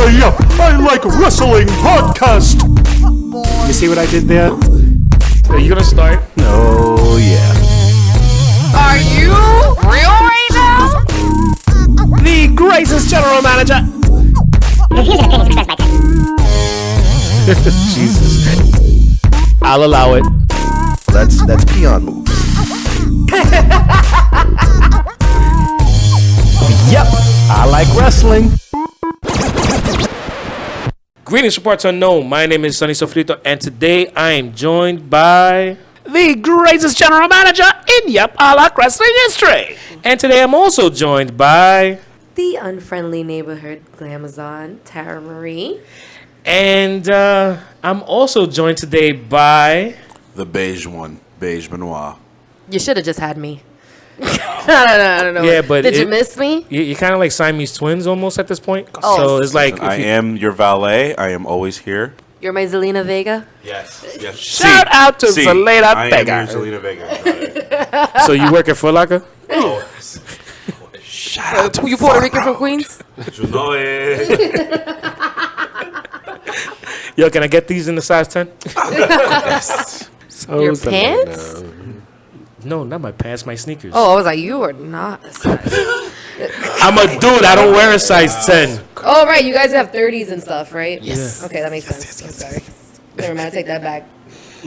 the Yup, I Like Wrestling podcast. You see what I did there? Are you gonna start? Oh, yeah. Are you real right now? The greatest general manager. Jesus. I'll allow it. That's peon moves. Yep, I like wrestling. Greetings from parts unknown. My name is Sonny Sofrito, and today I am joined by The greatest general manager in Yep, I like wrestling history. And today I'm also joined by The unfriendly neighborhood glamazon, Tara Marie. And I'm also joined today by The beige one, Beige Benoit. You should have just had me. I don't know. Yeah, but did you miss me? You're kind of like Siamese twins almost at this point. Oh. So it's like I am your valet. I am always here. You're my Zelina Vega. Yes. Shout out to Zelina Vega. I am your Zelina Vega. So you work at Foot Locker? Oh. Shout out to You Puerto Rican from Queens? You know it. Yo, can I get these in the size 10? So Your Zelina. pants? No, not my pants, my sneakers. Oh, I was like, you are not a size. I'm a dude. I don't wear a size 10. Oh, right. You guys have 30s and stuff, right? Yes. Okay, that makes sense. I'm sorry. Never mind. I take that back.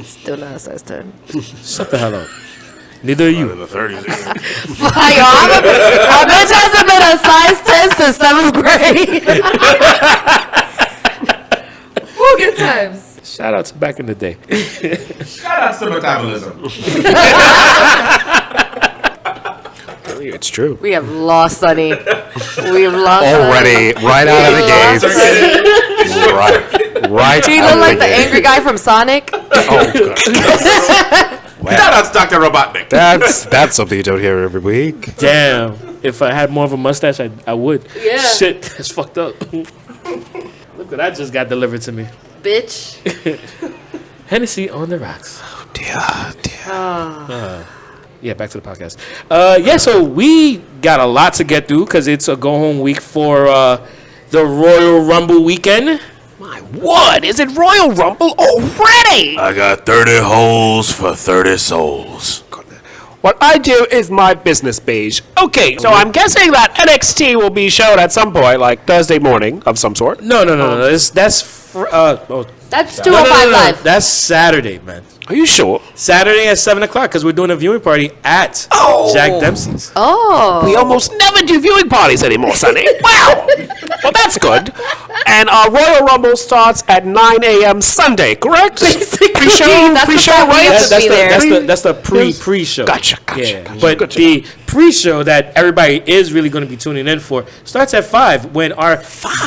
Still not a size 10. Shut the hell up. Neither are you. In the 30s. Yo, a bitch hasn't been a size 10 since 7th grade. Woo, good times. Shout out to back in the day. Shout out to metabolism. It's true. We have lost Sonny. We have lost Already, right out of the gates. Right Sonny. He out looked of like the the angry guy from Sonic. Oh, God. Shout out to Dr. Robotnik. That's something you don't hear every week. Damn. If I had more of a mustache, I would. Yeah. Shit, that's fucked up. Look what that just got delivered to me. Bitch. Hennessy on the rocks. Dear. Yeah, back to the podcast. So we got a lot to get through because it's a go-home week for the Royal Rumble weekend. My word, is it Royal Rumble already? I got 30 holes for 30 souls. What I do is my business, Beige. Okay, so I'm guessing that NXT will be shown at some point, like Thursday morning of some sort. No. That's 205 Live. That's Saturday, man. Are you sure? Saturday at 7 o'clock because we're doing a viewing party at Jack Dempsey's. Oh. We almost never do viewing parties anymore, Sonny. Wow! Well, that's good. And our Royal Rumble starts at 9 a.m. Sunday, correct? Basically, Pre-show, that's the pre-show, time we right? have to be there. That's the pre-show. Gotcha. Yeah, but Gotcha. the pre-show that everybody is really going to be tuning in for starts at 5 when our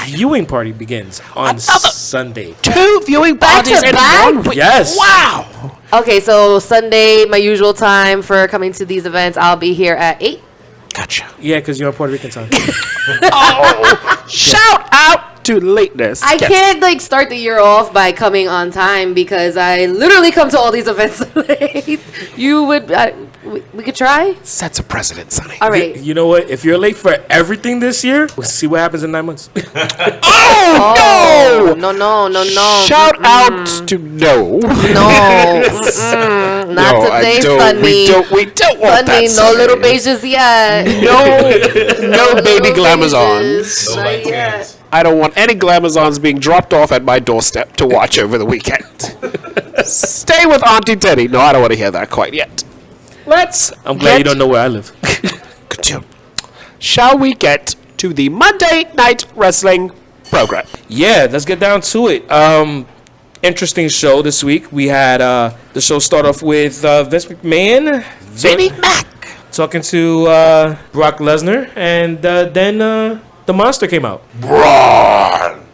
viewing party begins on Sunday. 2 viewing Back to parties in back? 1 week. Yes. Wow. Okay, so Sunday, my usual time for coming to these events, I'll be here at 8. Gotcha. Yeah, because you're on Puerto Rican time. Oh, shout out to lateness. I Yes. can't start the year off by coming on time because I literally come to all these events late. You would, we could try. Sets a precedent, Sonny. All right. You know what? If you're late for everything this year, we'll see what happens in 9 months. Oh, No. Shout out to no. No. Not today, Sunny. We don't want Sunny, that, no little beiges yet. No baby Little glamazons. beiges, not yet. I don't want any glamazons being dropped off at my doorstep to watch over the weekend. Stay with Auntie Teddy. No, I don't want to hear that quite yet. I'm glad you don't know where I live. Shall we get to the Monday Night Wrestling program? Yeah, let's get down to it. Interesting show this week. We had the show start off with Vince McMahon. Vinnie Mac. Talking to Brock Lesnar. And then the Monster came out.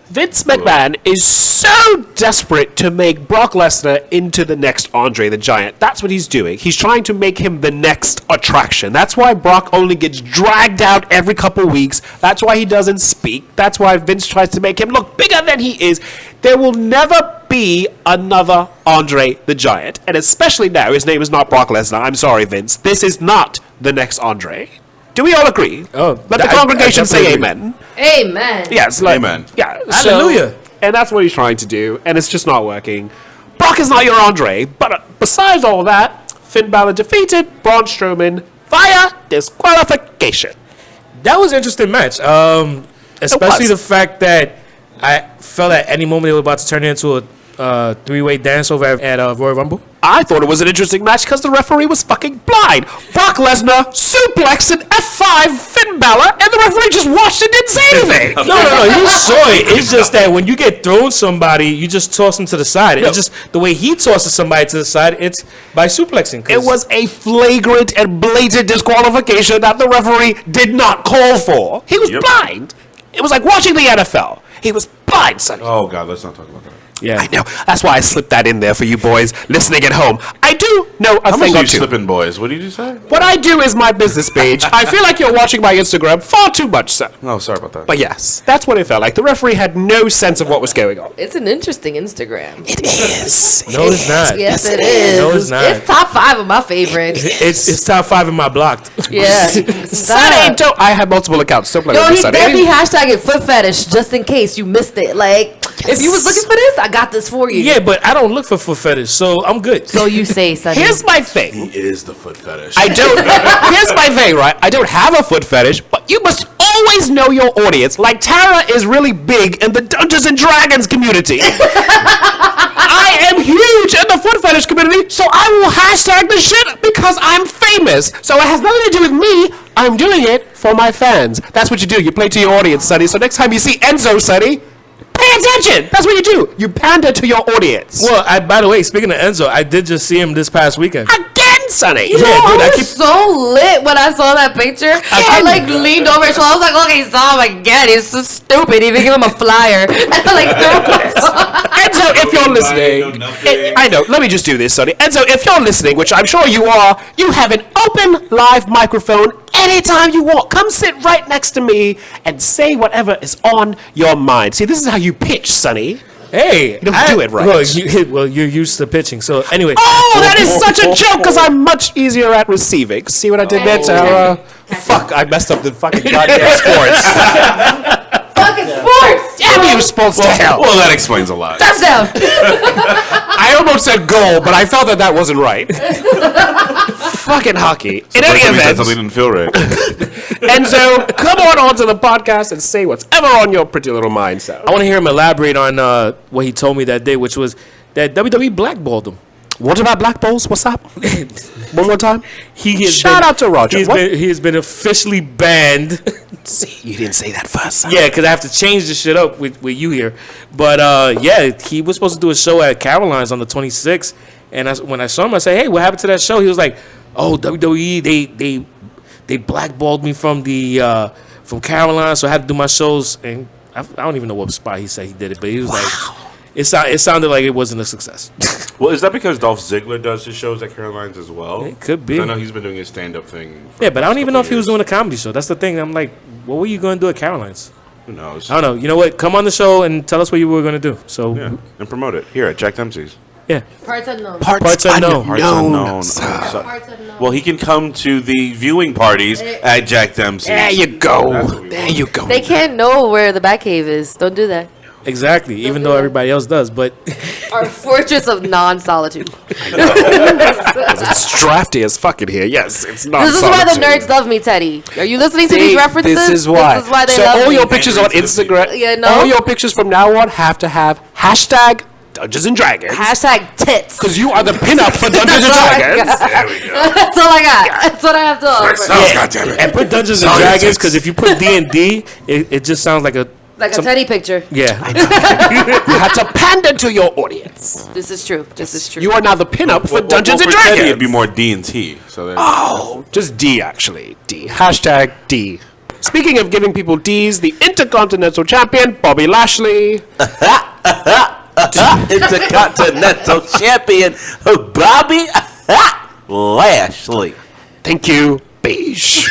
Vince McMahon is so desperate to make Brock Lesnar into the next Andre the Giant. That's what he's doing. He's trying to make him the next attraction. That's why Brock only gets dragged out every couple weeks. That's why he doesn't speak. That's why Vince tries to make him look bigger than he is. There will never be another Andre the Giant. And especially now, his name is not Brock Lesnar. I'm sorry, Vince. This is not the next Andre. Do we all agree? Oh, let the I congregation say definitely agree. amen. Amen. Yes, like, Amen. Yeah, Hallelujah. and that's what he's trying to do, and it's just not working. Brock is not your Andre, but besides all that, Finn Balor defeated Braun Strowman via disqualification. That was an interesting match. Especially was. the fact that I felt at any moment they were about to turn it into a three-way dance over at Royal Rumble. I thought it was an interesting match because the referee was fucking blind. Brock Lesnar suplexed an F5 Finn Balor, and the referee just watched and didn't say anything. No, he saw it. It's just that when you get thrown somebody, you just toss them to the side. It's just the way he tosses somebody to the side, it's by suplexing. It was a flagrant and blatant disqualification that the referee did not call for. He was blind. It was like watching the NFL. He was blind, Sonny. Oh God, let's not talk about that. Yeah. I know. That's why I slipped that in there for you boys listening at home. I do know a How thing much or are you two. slipping, boys? What did you say? What I do is my business page. I feel like you're watching my Instagram far too much, sir. Oh, sorry about that. But yes, that's what it felt like. The referee had no sense of what was going on. It's an interesting Instagram. It is. No, it's not. Yes, it is. No, it's not. It's top 5 of my favorites. It's top 5 in my blocked. Yeah. Sonny, don't. I have multiple accounts. Don't play Yo, with me, he Sonny. definitely hashtagging foot fetish just in case you missed it. Like, if you was looking for this, I got this for you. Yeah, but I don't look for foot fetish, so I'm good. So you say, Sonny. Here's my thing. He is the foot fetish. I don't. Here's my thing, right? I don't have a foot fetish, but you must always know your audience. Like Tara is really big in the Dungeons and Dragons community. I am huge in the foot fetish community, so I will hashtag the shit because I'm famous. So it has nothing to do with me. I'm doing it for my fans. That's what you do. You play to your audience, Sonny. So next time you see Enzo, Sonny, pay attention. That's what you do. You pander to your audience. Well, by the way, speaking of Enzo, I did just see him this past weekend. Again, Sonny. You know, Yeah, dude, I I was keep- so lit when I saw that picture. I like leaned over his shoulder. I was like, okay, saw him again. He's so stupid. Even give him a flyer. Like, Enzo, if you're listening, I know. Let me just do this, Sonny. Enzo, if you're listening, which I'm sure you are, you have an open live microphone anytime you want. Come sit right next to me and say whatever is on your mind. See, this is how you pitch, Sonny. Hey, You don't do it right. Well, you're used to pitching, so anyway. Oh, that is such a joke because I'm much easier at receiving. See what I did there, Tara? Fuck, I messed up the fucking goddamn sports. fucking sports. Damn you, sports to hell. Well, that explains a lot. Touchdown. I almost said goal, but I felt that that wasn't right. Fucking hockey. In any Somebody said event, something didn't feel right. Enzo, come on onto the podcast and say what's ever on your pretty little mind, so. I want to hear him elaborate on what he told me that day, which was that WWE blackballed him. What about Black Bulls? What's up? One more time. Shout out to Roger. What? He has been officially banned. See, you didn't say that first. Son. Yeah, because I have to change this shit up with you here. But yeah, he was supposed to do a show at Caroline's on the 26th. And when I saw him, I said, "Hey, what happened to that show?" He was like, "Oh, WWE, they blackballed me from the from Caroline, so I had to do my shows." And I don't even know what spot he said he did it, but he was like, it sounded like it wasn't a success. Well, is that because Dolph Ziggler does his shows at Caroline's as well? It could be. I know he's been doing his stand-up thing. Yeah, but I don't even know if he was doing a comedy show. That's the thing. I'm like, what were you going to do at Caroline's? Who knows? I don't know. You know what? Come on the show and tell us what you were going to do. So, Yeah, and promote it here at Jack Dempsey's. yeah. Parts unknown. Parts unknown. Parts unknown. Oh, Parts unknown. well, he can come to the viewing parties at Jack Dempsey's. There you go. That's what we There want. you go. They can't know where the Batcave is. Don't do that. Exactly. Even though everybody else does, but Our fortress of non-solitude. It's drafty as fuck in here. Yes, it's not. This is why the nerds love me, Teddy. Are you listening to See, these references? This is why. This is why they so love all me. your pictures on Instagram, Yeah, no. all your pictures from now on have to have hashtag Dungeons and Dragons. Hashtag tits. Because you are the pinup for Dungeons and That's all I Dragons. got. There we go. That's all I got. That's what I have to offer. Oh, God damn it. and put Dungeons and Sorry, Dragons it's- because if you put D&D, it just sounds like a Like a Teddy picture. yeah. You have to pander to your audience. This is true. This is true. You are now the pinup for Dungeons and for Teddy, Dragons. it'd be more D&T. So there. Oh, just D actually. D. Hashtag D. Speaking of giving people D's, the Intercontinental Champion, Bobby Lashley. Intercontinental Champion Bobby Lashley. Thank you, Beige.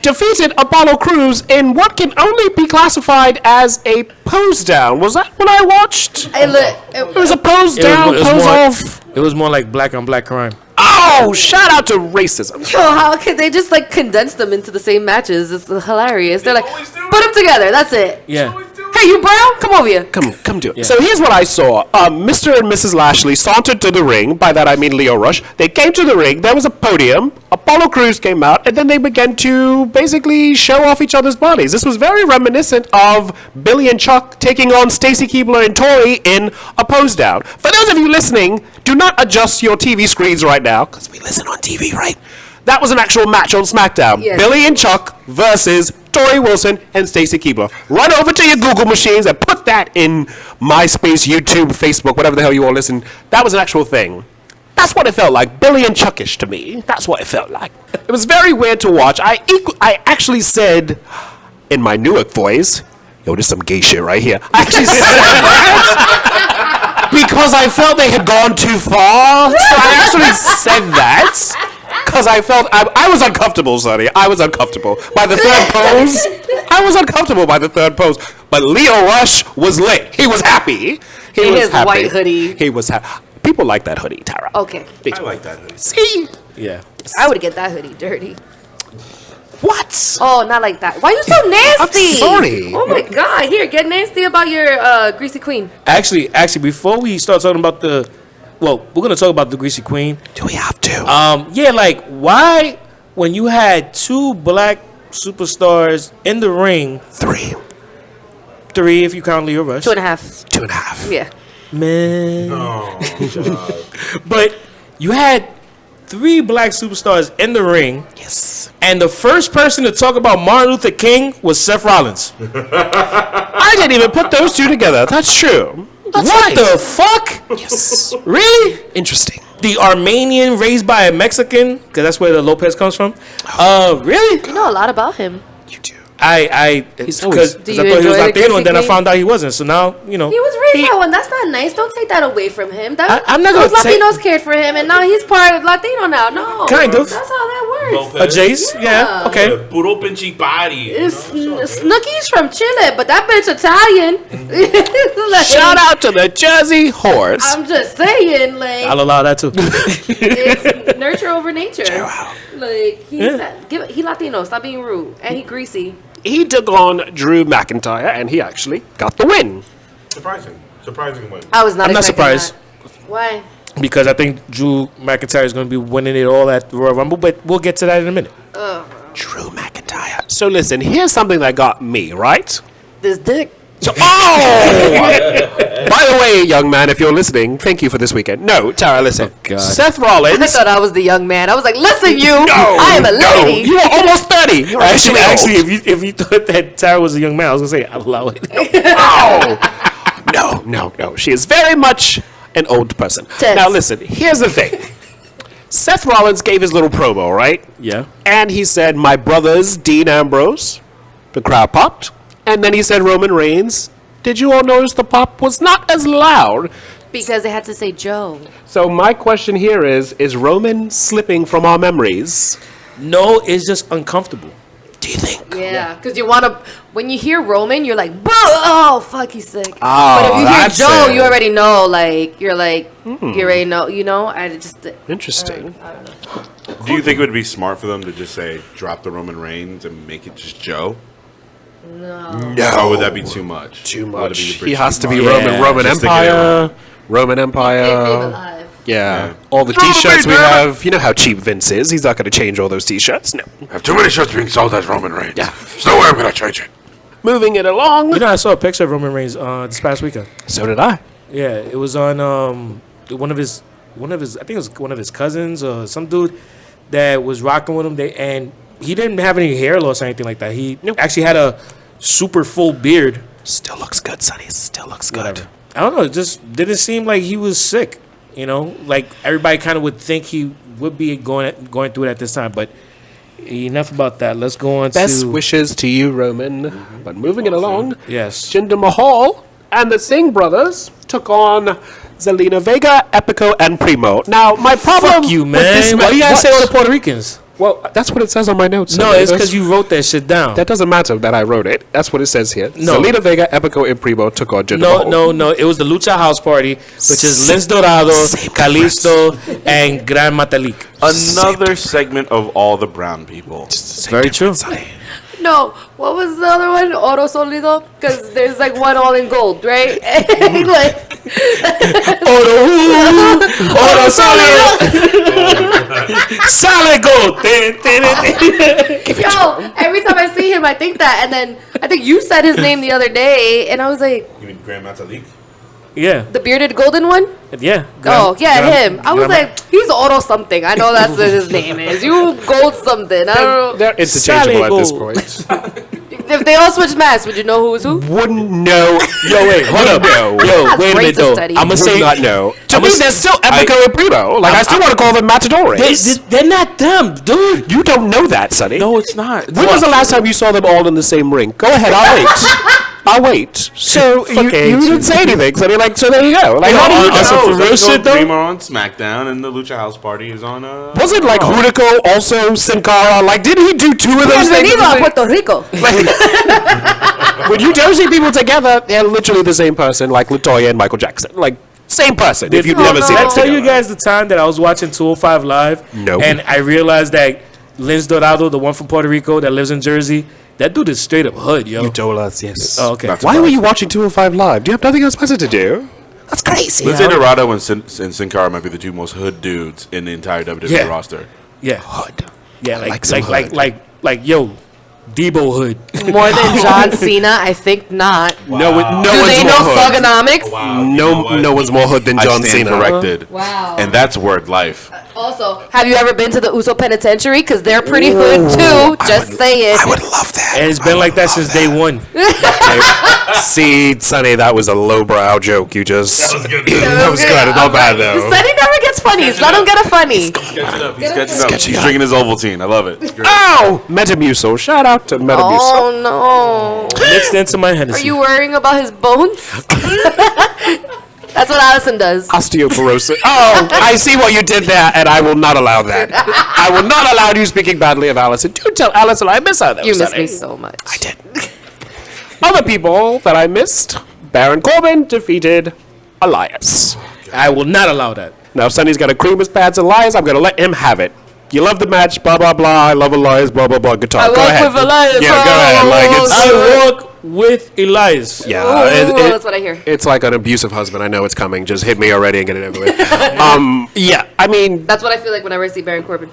Defeated Apollo Crews in what can only be classified as a pose down. Was that what I watched? It was a pose down, pose off. It was more like black on black crime. Oh, Oh, shout out to racism. Yo, how could they just like condense them into the same matches? It's hilarious. They're like, put them together. That's it. Yeah. Hey, you brown? Come over here. Come do it. So here's what I saw. Mr. and Mrs. Lashley sauntered to the ring. By that I mean Leo Rush. They came to the ring. There was a podium. Apollo Crews came out, and then they began to basically show off each other's bodies. This was very reminiscent of Billy and Chuck taking on Stacy Keibler and Tori in a pose down. For those of you listening, do not adjust your TV screens right now, because we listen on TV, right? That was an actual match on SmackDown. Yes. Billy and Chuck versus Tori Wilson and Stacy Keibler. Run over to your Google machines and put that in MySpace, YouTube, Facebook, whatever the hell you all listen. That was an actual thing. That's what it felt like. Billy and Chuckish to me. That's what it felt like. It was very weird to watch. I actually said in my Newark voice, yo, this is some gay shit right here. I actually said that because I felt they had gone too far. So I actually said that. Because I felt I was uncomfortable, Sonny. I was uncomfortable by the third pose. I was uncomfortable by the third pose. But Leo Rush was lit. He was happy. He In was his happy. white hoodie. He was happy. People like that hoodie, Tara. Okay. I like that hoodie. See? Yeah. I would get that hoodie dirty. What? Oh, not like that. Why you so nasty? sorry. Oh my God. Here, get nasty about your greasy queen. Actually, before we start talking about we're gonna talk about the Greasy Queen. Do we have to? Yeah, like why when you had two black superstars in the ring, Three if you count Leo Rush, 2.5. 2.5. Yeah. man. Oh, But you had three black superstars in the ring, Yes. and the first person to talk about Martin Luther King was Seth Rollins. I didn't even put those two together. That's true. That's What right. the fuck? Yes. Really? Interesting. The Armenian raised by a Mexican, because that's where the Lopez comes from. Really? You know a lot about him. You do. Because always- I Do thought you he was enjoy the Latino, and then I Greasy found out he wasn't. So now, you know. He was raised by one. That's not nice. Don't take that away from him. I'm not those gonna take- Latinos cared for him, and now he's part of Latino now. No. Kind of. That's how that works. A Jace? Yeah. Okay. Puro pinche body. Snooki's from Chile, but that bitch Italian. Like, Shout out to the Jersey Horse. I'm just saying, like, I'll allow that too. it's nurture over nature. Wow. Like, he Latino. Stop being rude. And he greasy. He took on Drew McIntyre, and he actually got the win. Surprising win. I was not I'm not expecting surprised. that. Why? Because I think Drew McIntyre is going to be winning it all at the Royal Rumble, but we'll get to that in a minute. Drew McIntyre. So listen, here's something that got me, right? This dick. So, by the way, young man, if you're listening, thank you for this weekend. No, Tara, listen. God. Seth I Rollins. thought I was the young man. I was like, listen, you. I am a lady. You are almost 30. You're Actually, old. if you thought that Tara was a young man, I was going to say, I'll allow it. No. She is very much an old person. Tense. Now, listen, here's the thing. Seth Rollins gave his little promo, right? Yeah. And he said, my brothers, Dean Ambrose. The crowd popped. And then he said, Roman Reigns. Did you all notice the pop was not as loud? Because they had to say Joe. So my question here is Roman slipping from our memories? No, it's just uncomfortable. Do you think? Yeah, because you want to. When you hear Roman, you're like, oh fuck, he's sick. Oh, but if you hear that's Joe, it. you already know. Like you're like, you already know. You know, I just. Interesting. Do you think it would be smart for them to just say drop the Roman Reigns and make it just Joe? No. Or would that be too much? Too Would it much. be a bit He has to be too much? Roman just to get Empire. Roman Keep Empire. alive. Yeah. All the t-shirts we have. You know how cheap Vince is. He's not going to change all those t-shirts. No. I have too many shirts being sold as Roman Reigns. Yeah. There's no way I'm going to change it. Moving it along. You know, I saw a picture of Roman Reigns this past weekend. So did I. Yeah, it was on one of his I think it was one of his cousins or some dude that was rocking with him. And he didn't have any hair loss or anything like that. He actually had a super full beard. Still looks good, Sonny. Still looks good. Whatever. I don't know. It just didn't seem like he was sick. You know, like everybody kind of would think he would be going through it at this time. But enough about that. Let's go on Best to wishes to you, Roman. But moving it along, yes. Jinder Mahal and the Singh brothers took on Zelina Vega, Epico, and Primo. Now, my problem Fuck you, with this man. Why you gotta say all the what? Puerto Ricans? Well, that's what it says on my notes. No, Sonny. it's because you wrote that shit down. That doesn't matter that I wrote it. That's what it says here. No. Zelina Vega, Epico, and Primo took on Jinder Mahal. No. It was the Lucha House Party, which is Lince Dorado, Same Kalisto, and Gran Metalik. Another segment of all the brown people. It's very true. No, what was the other one? Oro Solido? Because there's like one all in gold, right? Like, Oro Solido. Solid gold. yo, every time I see him, I think that. And then I think you said his name the other day, and I was like, You mean Grand Metalik? Yeah. the bearded golden one? Yeah. Him. I was like, he's Oro something. I know that's what his name is. You gold something. I don't know. They're interchangeable at this Gold. point. If they all switch masks, would you know who was who? Wouldn't know. Yo, wait, hold up. Yo, That's wait a minute racist, though. Eddie. I'm gonna Would say not know. To me, they're still Epico and Primo. Like, I still want to call them Matadores. they're not them, dude. You don't know that, Sonny. No, it's not. When was the last time you saw them all in the same ring? Go ahead, I'll wait. I'll wait. So you didn't say anything. So they're like, so there you go. Like, how do you know? for real shit, though? Primo on SmackDown and the Lucha House Party is on. Was it like Hunico, also Sin Cara? Like, didn't he do two of those things? Bienvenido a Puerto Rico. When you don't see people together, they're literally the same person, like LaToya and Michael Jackson. Like, same person. If you've never seen Did I them tell you together. guys the time that I was watching 205 Live? No. And I realized that Linz Dorado, the one from Puerto Rico that lives in Jersey, that dude is straight up hood, yo. You told us, yes. Oh, okay. Why were you watching 205 Live? Do you have nothing else better to do? That's crazy. Lindsay Dorado and Sin Cara might be the two most hood dudes in the entire WWE Yeah. roster. Yeah. Hood. Yeah, like some like, yo, Debo hood. More than John Cena? I think not. No, no Do one's they more know hood. thugonomics? No one's more hood than John I stand Cena. corrected. Wow. And that's word life. Also, have you ever been to the Uso Penitentiary? Because they're pretty hood too. Just saying. I would love that. And it's been like that since day one. See, Sonny, that was a lowbrow joke. You just. That was good. That was good. Not bad, though. Sonny never gets funnies. Let him get a funny. He's catching up. He's drinking his Ovaltine. I love it. It's great. Ow! Metamucil. Shout out to Metamucil. Oh no. Mixed into my Hennessy. Are you worrying about his bones? That's what Allison does. Osteoporosis. Oh, I see what you did there, and I will not allow that. I will not allow you speaking badly of Allison. Do tell Allison I miss her, though. You miss Sonny. me so much. I did. Other people that I missed, Baron Corbin defeated Elias. I will not allow that. Now, if Sonny's got to cream his pads Elias, I'm going to let him have it. You love the match, blah, blah, blah. I love Elias, blah, blah, blah. Guitar. I go walk ahead. with Elias. Yeah, go ahead. Like, it's... I walk with Elias. Yeah, Ooh, that's what I hear. It's like an abusive husband. I know it's coming. Just hit me already and get it over with. Yeah, I mean, That's what I feel like whenever I see Baron Corbin.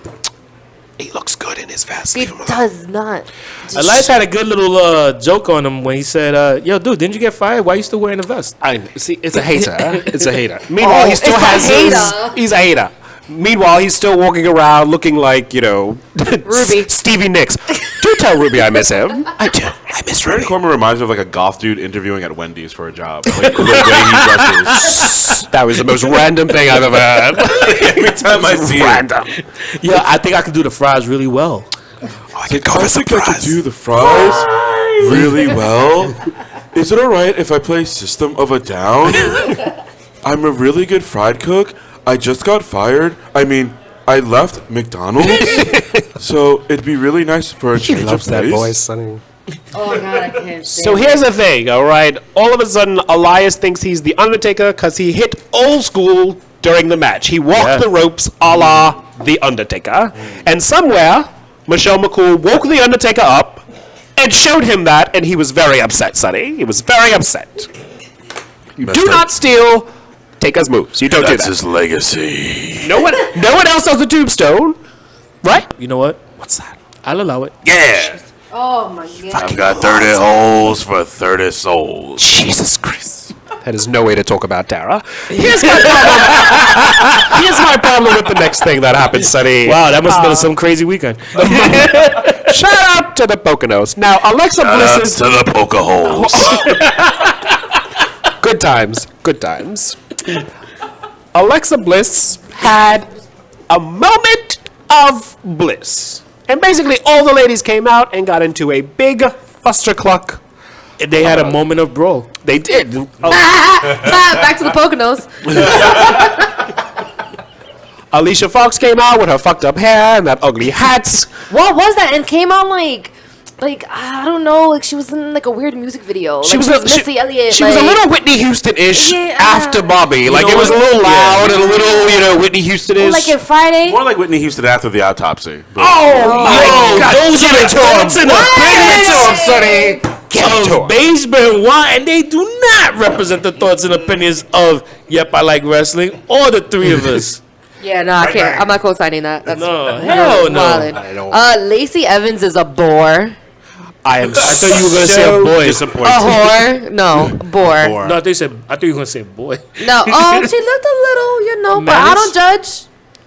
he looks good in his vest. He Leave him alone. does not. Elias had a good little joke on him when he said, yo, dude, didn't you get fired? Why are you still wearing a vest? I see. It's a hater. It's a hater. Meanwhile, he still it's a has hater. He's a hater. Meanwhile, he's still walking around looking like, you know, Ruby. Stevie Nicks. Do tell Ruby I miss him. I do. I miss Baron Ruby. Corbin reminds me of like a goth dude interviewing at Wendy's for a job. Like, the way he dresses. That was the most random thing I've ever heard. Every time I see him. Random. Yeah, I think I can do the fries really well. I could go for some fries. the fries really well. Is it alright if I play System of a Down? I'm a really good fried cook. I just got fired. I mean, I left McDonald's. So it'd be really nice for a He change loves of that pace. voice, Sonny. Oh, God, I can't So here's the thing, all right? All of a sudden, Elias thinks he's the Undertaker because he hit old school during the match. He walked the ropes a la the Undertaker. And somewhere, Michelle McCool woke the Undertaker up and showed him that, and he was very upset, Sonny. He was very upset. You do not steal Taker's moves. You don't do That's that. his legacy. No one else does the tombstone, right? You know what? What's that? I'll allow it. Yeah. Oh, my God. I've got 30 holes for 30 souls. Jesus Christ. That is no way to talk about Tara. Here's my problem. Here's my problem with the next thing that happened, Sonny. Wow, that must have been some crazy weekend. Shout out to the Poconos. Now, Alexa Bliss That's is... to the poker holes. Good times. Good times. Alexa Bliss had a moment of bliss. And basically, all the ladies came out and got into a big fustercluck. They had a moment of brawl. They did. Back to the Poconos. Alicia Fox came out with her fucked up hair and that ugly hat. What was that? And came out like like, I don't know, like she was in like a weird music video. She like, was Missy Elliott. She like, was a little Whitney Houston-ish Yeah. after Bobby. Like, know it was a what? little loud Yeah. and a little, Whitney Houston-ish. like in Friday. More like Whitney Houston after the autopsy. But my God. Those are the thoughts in the opinions Sonny. of Beige Benoit, and they do not represent the thoughts and opinions of Yep, I Like Wrestling, or the three of us. Yeah, no, I can't. I'm not co-signing that. That's No, hell no. wildin'. I don't- Lacey Evans is a bore. I am I thought you were gonna say a boy. disappointed. A whore? No, bore. No, I thought you were gonna say boy. No, she looked a little, but I don't judge.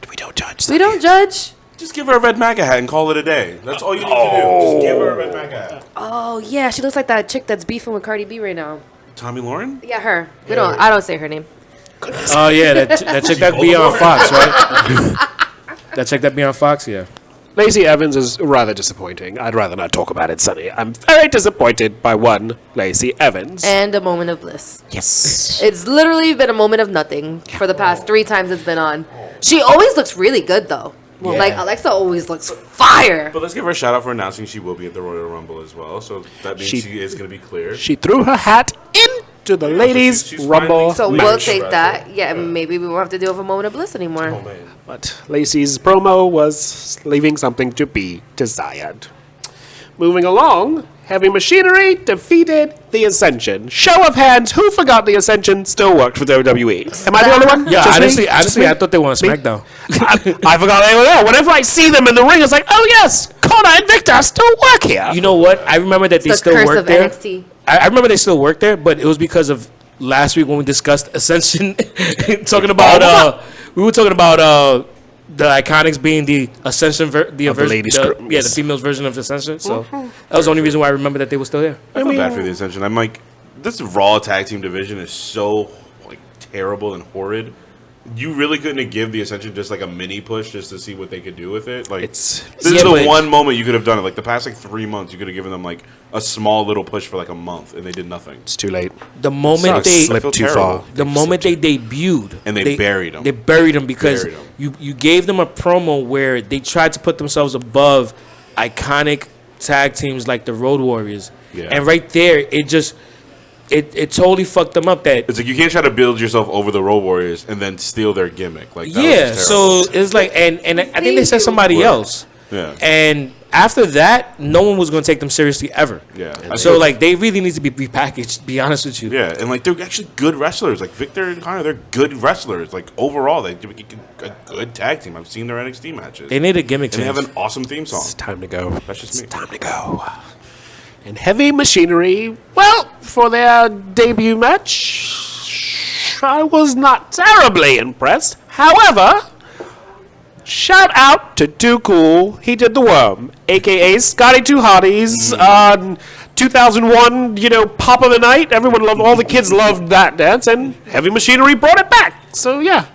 We don't judge. We don't judge. just give her a red MAGA hat and call it a day. That's all you need to do. Just give her a red MAGA hat. Oh yeah, she looks like that chick that's beefing with Cardi B right now. Tommy Lauren? Yeah, her. I don't say her name. Oh yeah, that chick that be on Fox, right? That chick that be on Fox, yeah. Lacey Evans is rather disappointing. I'd rather not talk about it, Sonny. I'm very disappointed by one Lacey Evans. And a moment of bliss. Yes. It's literally been a moment of nothing for the past 3 times it's been on. She always looks really good though. Like Alexa always looks fire. But let's give her a shout out for announcing she will be at the Royal Rumble as well. So that means she is going to be clear. She threw her hat into the ladies' she's Rumble. finally- So match. we'll take that. Yeah, maybe we won't have to deal with a moment of bliss anymore. But Lacey's promo was leaving something to be desired. Moving along, Heavy Machinery defeated the Ascension. Show of hands, who forgot the Ascension still worked for WWE? Am I the only one? Yeah, Just me? honestly, I thought they were on SmackDown. I forgot they were there. Whenever I see them in the ring, it's like, oh yes, Connor and Victor still work here. You know what? I remember that they The still curse work of there. NXT. I remember they still work there, but it was because of last week when we discussed Ascension, talking about we were talking about the Iconics being the Ascension, the ladies' group. the females version of Ascension. So that was the only reason why I remember that they were still there. I feel bad for the Ascension. I'm like, this Raw tag team division is so like terrible and horrid. You really couldn't have give the Ascension just like a mini push just to see what they could do with it. Like, this is Yeah, the but- one moment you could have done it. Like the past like 3 months, you could have given them like a small little push for like a month, and they did nothing. It's too late. The moment Sucks. they I feel slipped too terrible. far. the moment they debuted And they buried 'em. They buried them because Buried 'em. you gave them a promo where they tried to put themselves above iconic tag teams like the Road Warriors. Yeah. And right there, it totally fucked them up. That It's like you can't try to build yourself over the Road Warriors and then steal their gimmick. Like that yeah, was just terrible. so it's like and I think they said somebody Word. else. Yeah. And after that, no one was going to take them seriously ever. Yeah. So like they really need to be repackaged. Be honest with you. Yeah, and like they're actually good wrestlers. Like Victor and Connor, they're good wrestlers. Like overall, they do a good tag team. I've seen their NXT matches. They need a gimmick and they change. have an awesome theme song. It's time to go. That's just me. It's time to go. And Heavy Machinery, well, for their debut match, I was not terribly impressed. However, shout out to Too Cool. He did the worm, aka Scotty Two Hotties. 2001, pop of the night. Everyone loved. All the kids loved that dance, and Heavy Machinery brought it back. So yeah,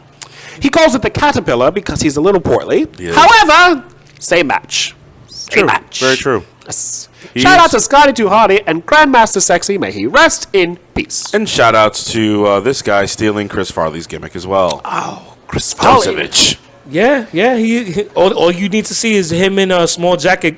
he calls it the Caterpillar because he's a little portly. Yeah. However, same match. Same match. Very true. Yes. Shout out to Scotty Too Hottie and Grandmaster Sexy. May he rest in peace. And shout outs to this guy stealing Chris Farley's gimmick as well. Oh, Chris Farley. Dosevich. Yeah. He all you need to see is him in a small jacket.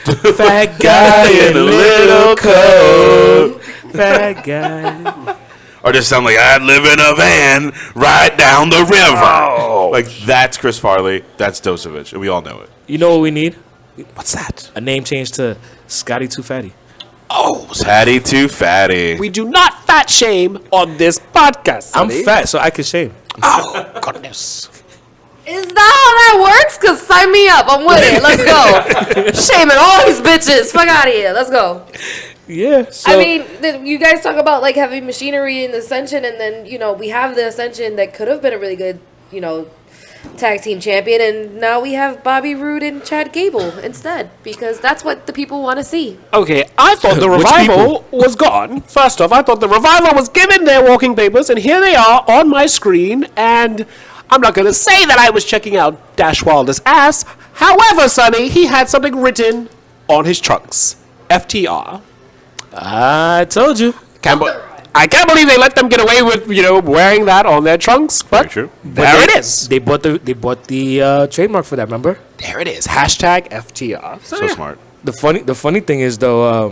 Fat guy in a little coat. Fat guy. Or just sound like I'd live in a van right down the river. Like that's Chris Farley. That's Dosevich, and we all know it. You know what we need? What's that? A name change to Scotty Too Fatty. Oh, Fatty too fatty. we do not fat shame on this podcast. I'm Sonny. fat, so I can shame. Oh, goodness. Is that how that works? Cause sign me up. I'm with it. Let's go. Shaming all these bitches. Fuck out of here. Let's go. Yeah. So, I mean, you guys talk about like Heavy Machinery and the Ascension, and then we have the Ascension that could have been a really good tag team champion, and now we have Bobby Roode and Chad Gable instead because that's what the people want to see. Okay, I thought the Which revival was gone. First off, I thought the revival was given their walking papers, and here they are on my screen, and I'm not going to say that I was checking out Dash Wilder's ass. However, Sonny, he had something written on his trunks. FTR. I told you. I can't believe they let them get away with, wearing that on their trunks, but Very true. there it is. They bought the trademark for that. Remember? There it is. Hashtag FTR. So smart. The funny thing is though,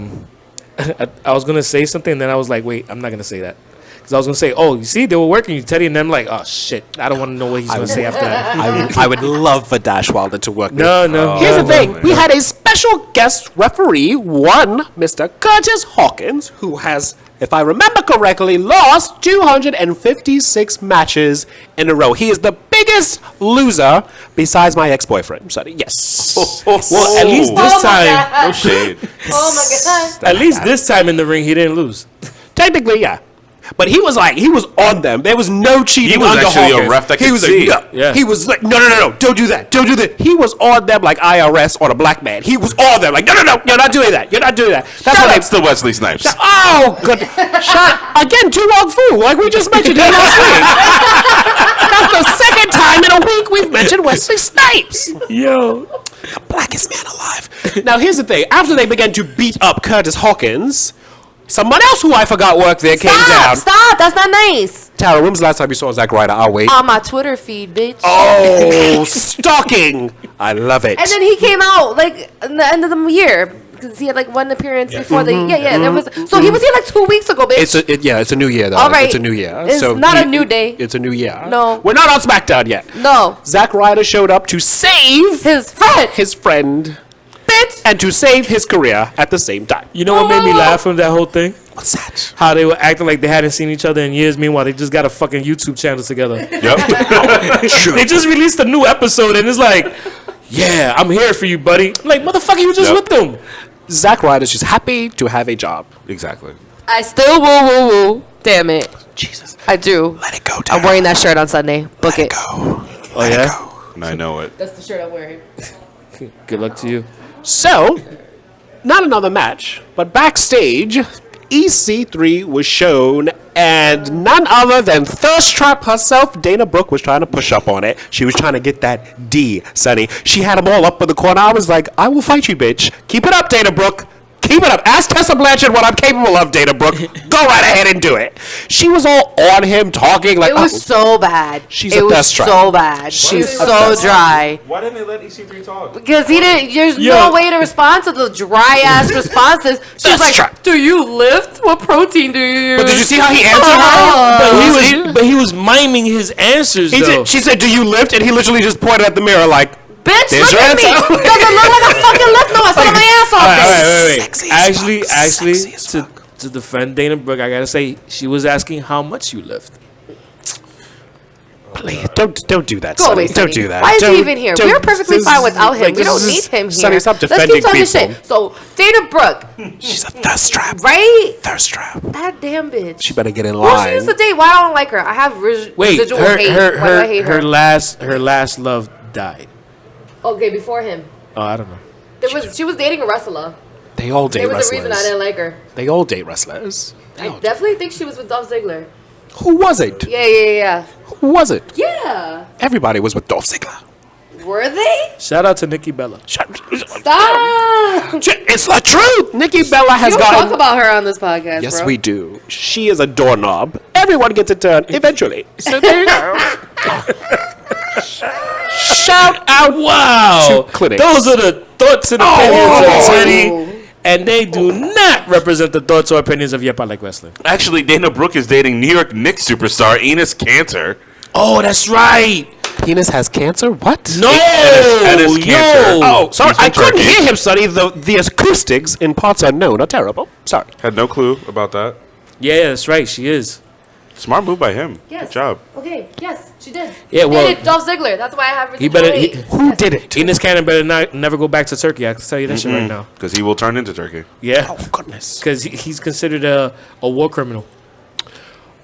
I was gonna say something and then I was like, wait, I'm not gonna say that. Because I was gonna say, oh, you see, they were working you, Teddy, and I'm like, oh shit, I don't want to know what he's gonna say after that. I would love for Dash Wilder to work. No. Here's the thing: we had a special guest referee, one Mr. Curtis Hawkins, who has, if I remember correctly, lost 256 matches in a row. He is the biggest loser besides my ex-boyfriend, Sonny. Yes. Well, at least this time, No shade. Oh my god. at least this time in the ring, he didn't lose. Technically, yeah. But he was on them. There was no cheating. He was under actually Hawkins. a ref that he could was see. Like, no. Yeah. He was like, no, don't do that. Don't do that. He was on them like IRS on a black man. He was on them like, no, you're not doing that. You're not doing that. That's the Wesley Snipes. Oh, good. Again, Tu Wong Fu, like we just mentioned him last week. That's the second time in a week we've mentioned Wesley Snipes. Yo. The blackest man alive. Now, here's the thing. After they began to beat up Curtis Hawkins, someone else who I forgot worked there came down. Stop! That's not nice. Tara, when was the last time you saw Zack Ryder? I'll wait. On my Twitter feed, bitch. Oh, stalking. I love it. And then he came out like in the end of the year because he had like one appearance before the There was so he was here like 2 weeks ago, bitch. It's a new year though. All right. It's a new year. It's not a new day. It's a new year. No. We're not on SmackDown yet. No, Zack Ryder showed up to save his friend, bitch. and to save his career at the same time. You know what made me laugh from that whole thing? What's that? How they were acting like they hadn't seen each other in years. Meanwhile, they just got a fucking YouTube channel together. Yep. They just released a new episode, and it's like, yeah, I'm here for you, buddy. I'm like, motherfucker, you were just with them. Zack Ryder's just happy to have a job. Exactly. I still woo. Damn it. Jesus. I do. Let it go, I'm wearing that shirt on Sunday. Book it. Go. Oh, yeah? And I know it. That's the shirt I'm wearing. Good luck to you. So, not another match, but backstage, EC3 was shown, and none other than Thirst Trap herself, Dana Brooke, was trying to push up on it. She was trying to get that D, Sonny. She had them all up in the corner. I was like, I will fight you, bitch. Keep it up, Dana Brooke. Keep it up. Ask Tessa Blanchard what I'm capable of, Dana Brooke. Go right ahead and do it. She was all on him, talking like... It was so bad. She's a thirst trap. So bad. She's so dry. Why didn't they let EC3 talk? Because he didn't. There's no way to respond to the dry ass responses. She's like, trap. "Do you lift? What protein do you use?" But did you see how he answered her? But he was miming his answers, though. She said, do you lift? And he literally just pointed at the mirror like... Bitch, There's look your at me. answer. Doesn't look like a fucking lift. No, I saw my ass off. Wait. Sexy as fuck. Actually, Sexy as fuck. to defend Dana Brooke, I gotta say, she was asking how much you lift. Please, don't do that, Go Sonny. away, Don't Sonny. do that. Why is Don't- he even here? don't- We're perfectly this fine is- without him. like, We don't this need is- him here. Sonny, stop Let's defending keep talking people. shit. So, Dana Brooke, She's a thirst trap. right? Thirst trap. That damn bitch. She better get in Who line. she used to date? Why I don't like her? I have Wait, residual hate. Why do I hate her? her last love died. Okay, before him. Oh, I don't know. She was dating a wrestler. They all date There was wrestlers. a reason I didn't like her. They all date wrestlers. I definitely think she was with Dolph Ziggler. Who was it? Yeah. Who was it? Yeah. Everybody was with Dolph Ziggler. Were they? Shout out to Nikki Bella. Stop. It's the truth. Nikki Bella has You don't gotten... talk about her on this podcast, Yes, bro. we do. She is a doorknob. Everyone gets a turn eventually. So there you go. Shout out Wow. to clinics. Those are the thoughts and opinions Oh. of Teddy. And they do not represent the thoughts or opinions of Yep, I Like Wrestling. Actually, Dana Brooke is dating New York Knicks superstar Enos Cantor. Oh, that's right. Penis has cancer? What? No. Enos Cantor. Oh, sorry. He's from I couldn't Turkey. hear him, Sonny. The acoustics in parts unknown are terrible. Sorry. Had no clue about that. Yeah, that's right. She is. Smart move by him. Yes. Good job. Okay, yes, she did. Yeah, She well- dated Dolph Ziggler. That's why I have He residual better. hate. Who did it? Enos Cannon better never go back to Turkey. I can tell you that shit right now. Because he will turn into Turkey. Yeah. Oh, goodness. Because he's considered a war criminal.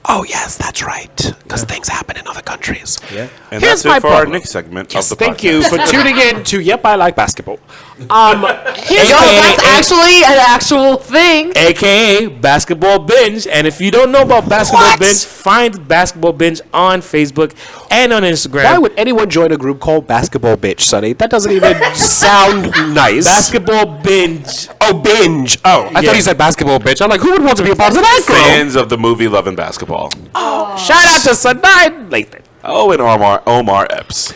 Oh, yes, that's right. Because things happen in other countries. Yeah. And Here's that's my it for our problem. Knicks segment Yes, of the thank podcast. you for tuning in to Yep, I Like Basketball. Here's Yo, AKA that's actually an actual thing. AKA Basketball Binge. And if you don't know about Basketball What? Binge, find Basketball Binge on Facebook and on Instagram. Why would anyone join a group called Basketball Bitch, Sonny? That doesn't even sound nice. Basketball Binge. Oh, binge. Oh, I Yeah. thought you said Basketball Bitch. I'm like, who would want to be a part of that group? Fans of the movie Love and Basketball. Shout out to Sanai Lathan. Oh, and Omar Epps.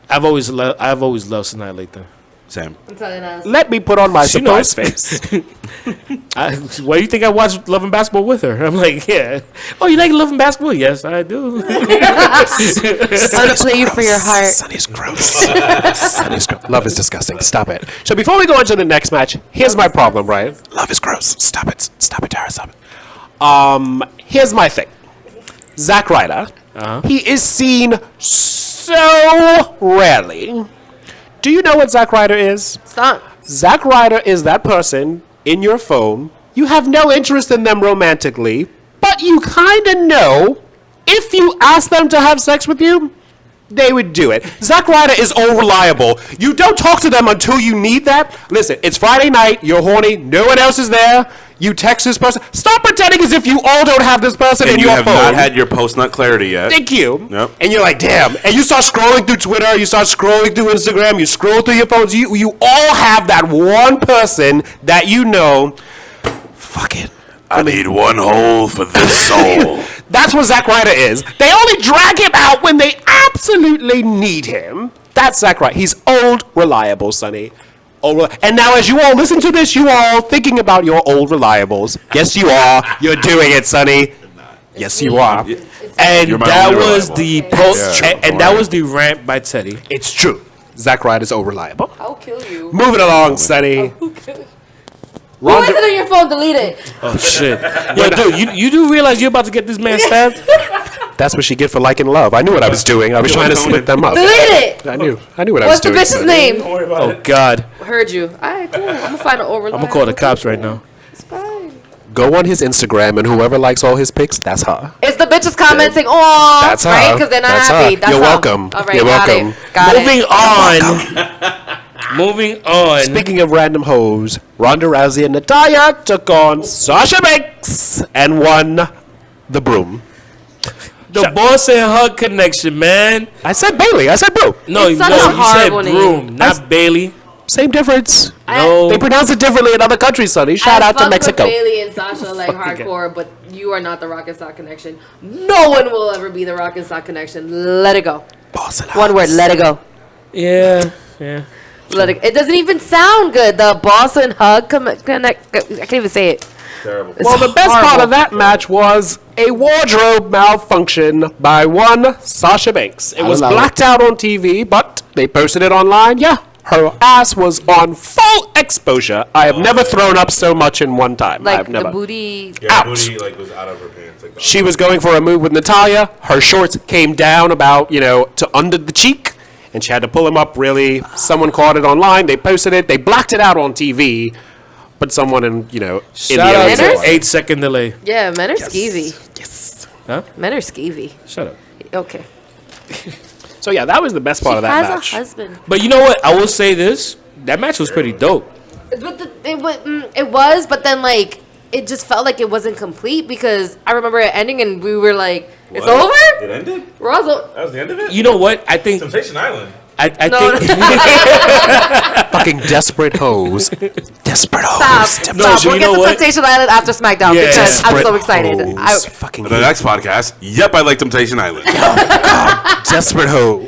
I've always loved Sanaa Lathan. Sam. I'm telling us. Let me put on my She surprise knows. face. Why do you think I watch Love and Basketball with her? I'm like, yeah. Oh, you like Love and Basketball? Yes, I do. I'll play you for your heart. Sonny's gross. Sonny's gross. Love is disgusting. Stop it. So before we go into the next match, here's my problem, right? Love is gross. Stop it. Stop it, Tara. Stop it. Here's my thing. Zack Ryder. He is seen so rarely. Do you know what Zack Ryder is? Stop. Zack Ryder is that person in your phone. You have no interest in them romantically, but you kind of know if you ask them to have sex with you, they would do it. Zack Ryder is unreliable. You don't talk to them until you need that. Listen, it's Friday night, you're horny, no one else is there. You text this person. Stop pretending as if you all don't have this person And in you your have phone. not had your post-nut clarity yet. Thank you. Yep. And you're like, damn. And you start scrolling through Twitter, you start scrolling through Instagram, you scroll through your phones. You all have that one person that you know. Fuck it. I need one hole for this soul. That's what Zack Ryder is. They only drag him out when they absolutely need him. That's Zack Ryder. He's old, reliable, Sonny. And now as you all listen to this, you all thinking about your old reliables. Yes, you are. You're doing it, Sonny. Yes, you are. And You're my that only was the post, Yeah. and that was the rant by Teddy. It's true. Zack Ryder's old reliable. I'll kill you. Moving along, Sonny. Who is it on your phone? Delete it. Oh shit! Yo, dude, you do realize you're about to get this man stabbed? That's what she get for liking love. I knew what I was doing. I was trying to split them up. Delete it. I knew what I was What's the doing. bitch's name? Oh God! Heard you. Alright, cool. I'm gonna find an over. I'm gonna call the cops right now. It's fine. Go on his Instagram, and whoever likes all his pics, that's her. It's the bitches commenting, oh, That's her. right? Because they're not That's happy. her. That's You're her. welcome. All right, You're got welcome. it. Got Moving it. on. Moving on. Speaking of random hoes, Ronda Rousey and Natalya took on Sasha Banks and won the broom. The boss and hug connection, man. I said Bailey. I said broom. No, It's such no, a you said horrible name. broom, not Bailey. Same difference. No. They pronounce it differently in other countries, Sonny. Shout out to Mexico. With Bailey and Sasha like hardcore, but you are not the Rock and Sock Connection. No one will ever be the Rock and Sock Connection. Let it go. Boss and One word. Let it go. Yeah. Let it. It doesn't even sound good. The boss and hug connect. I can't even say it. Terrible. It's Well, the best part horrible. of that match was a wardrobe malfunction by one Sasha Banks. It was love blacked out on TV, but they posted it online. Yeah, her ass was on full exposure. I have never thrown up so much in one time. Like I've never. the booty. Yeah, Out. booty was out of her pants. Like that. She was going for a move with Natalya. Her shorts came down about, to under the cheek, and she had to pull them up really. Someone caught it online. They posted it. They blacked it out on TV, but someone in the Shout out arena- to Manners? 8-second delay. Yeah, men are skeevy. Yes. Huh? Men are skeevy. Shut up. Okay. So yeah, that was the best part of that Has match. a husband. But you know what? I will say this. That match was pretty dope. But it was, but then like it just felt like it wasn't complete because I remember it ending and we were like, "It's over." It ended? Raw's That was the end of it? You know what? I think Temptation Island. I No, think Fucking desperate hoes. Desperate hoes. Stop. No, Stop. so We'll you get know to what? Temptation Island after SmackDown Yeah. because I'm so Desperate excited. hoes. Fucking The next podcast, yep, I like Temptation Island. desperate hoe.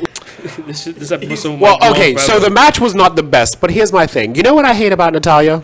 this episode. Well, might go on okay, so forever. the match was not the best, but here's my thing. You know what I hate about Natalya?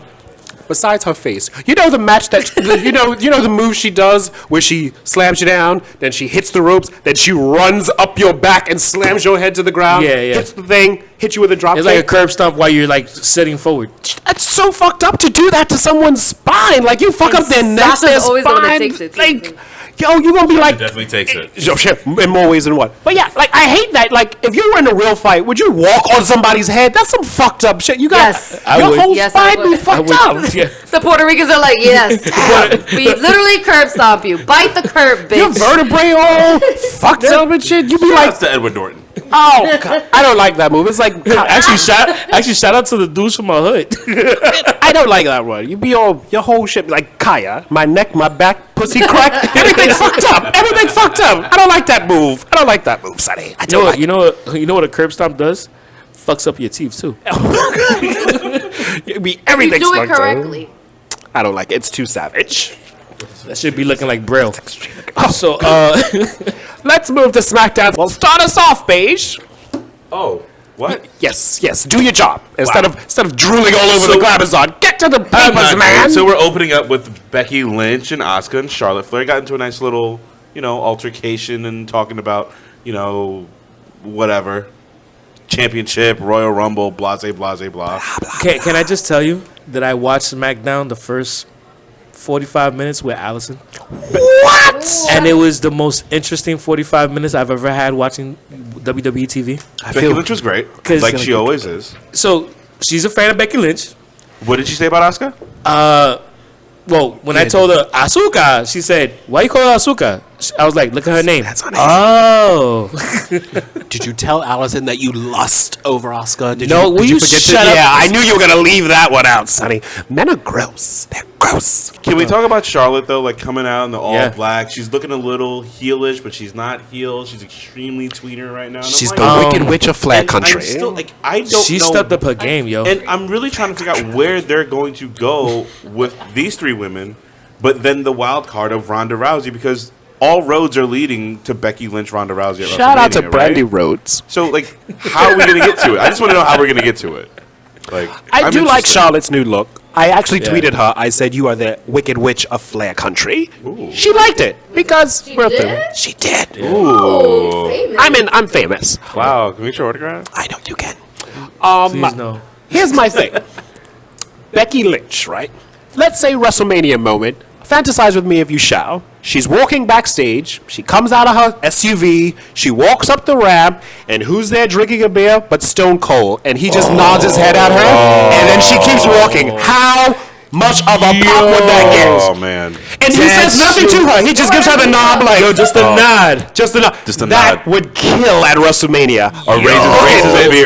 Besides her face, the match that the move she does where she slams you down, then she hits the ropes, then she runs up your back and slams your head to the ground. Yeah, yeah. Hits the thing, hits you with a drop. It's like a kick. curb stomp while you're like sitting forward. That's so fucked up to do that to someone's spine. Like you fuck And up their neck, Sasha's their always the one that spine. takes it, too. Like, you gonna be like. Definitely takes it. Oh, shit, in more ways than one. But yeah, like I hate that. Like if you were in a real fight, would you walk on somebody's head? That's some fucked up shit. You got Yes. I your would. whole Yes, I spine be would. fucked I up. would- yeah. The Puerto Ricans are like, yes, we literally curb stomp you, bite the curb, Your bitch. vertebrae all fucked up and shit. You be like, That's the Edward Norton. oh, God, I don't like that move. It's like Actually, shout out to the dudes from my hood. I don't like that one. You be all your whole shit be like Kaya, my neck, my back, pussy crack, everything fucked up. Everything fucked up. I don't like that move. I don't like that move, Sonny. I don't like you know what a curb stomp does? Fucks up your teeth too. it. Be You everything do it fucked up. correctly. I don't like it. It's too savage. That should be looking like Braille. Oh, So, let's move to SmackDown. Well, start us off, Beige. Oh. What? Yes. Do your job instead of drooling all over the Glamazon. Get to the papers, Okay, man. So we're opening up with Becky Lynch and Asuka and Charlotte Flair. Got into a nice little, altercation and talking about, whatever. Championship, Royal Rumble, blase, blase, blah. Can I just tell you that I watched SmackDown the first 45 minutes with Allison? What? And it was the most interesting 45 minutes I've ever had watching WWE TV. Becky Lynch was great, like she always is. So she's a fan of Becky Lynch. What did she say about Asuka? Well, when I told her Asuka, she said, "Why you call her Asuka?" I was like, "Look at her name." That's her name. Oh, Did you tell Allison that you lust over Asuka? No, will you forget shut up? Yeah, I knew you were gonna leave that one out, Sonny. Men are gross. They're gross. Can we talk about Charlotte though? Like coming out in the all Yeah. black, she's looking a little heelish, but she's not heel. She's extremely tweener right now. And She's I'm the like, Wicked Witch of Flair and Country. I'm still like, I don't she know. stepped up her game, yo. And I'm really trying to figure out where they're going to go with these three women, but then the wild card of Ronda Rousey, because all roads are leading to Becky Lynch, Ronda Rousey. At Shout out to WrestleMania, Brandy right? Rhodes. So, like, how are we going to get to it? I just want to know how we're going to get to it. Like, I I'm do like interested. Charlotte's new look. I actually Yeah. tweeted her. I said, "You are the Wicked Witch of Flair Country." She liked it because She we're did? through. She did. Oh, famous. I'm famous. Wow, can we get your autograph? I know you can. Please no. Here's my thing. Becky Lynch, right? Let's say WrestleMania moment. Fantasize with me if you shall. She's walking backstage. She comes out of her SUV. She walks up the ramp, and who's there drinking a beer but Stone Cold? And he just nods his head at her, and then she keeps walking. How much of a pop would that Oh, get? man. And he says nothing to her. He just gives her the nod, like Just a nod. just a nod. Just a that nod. would kill at WrestleMania. Or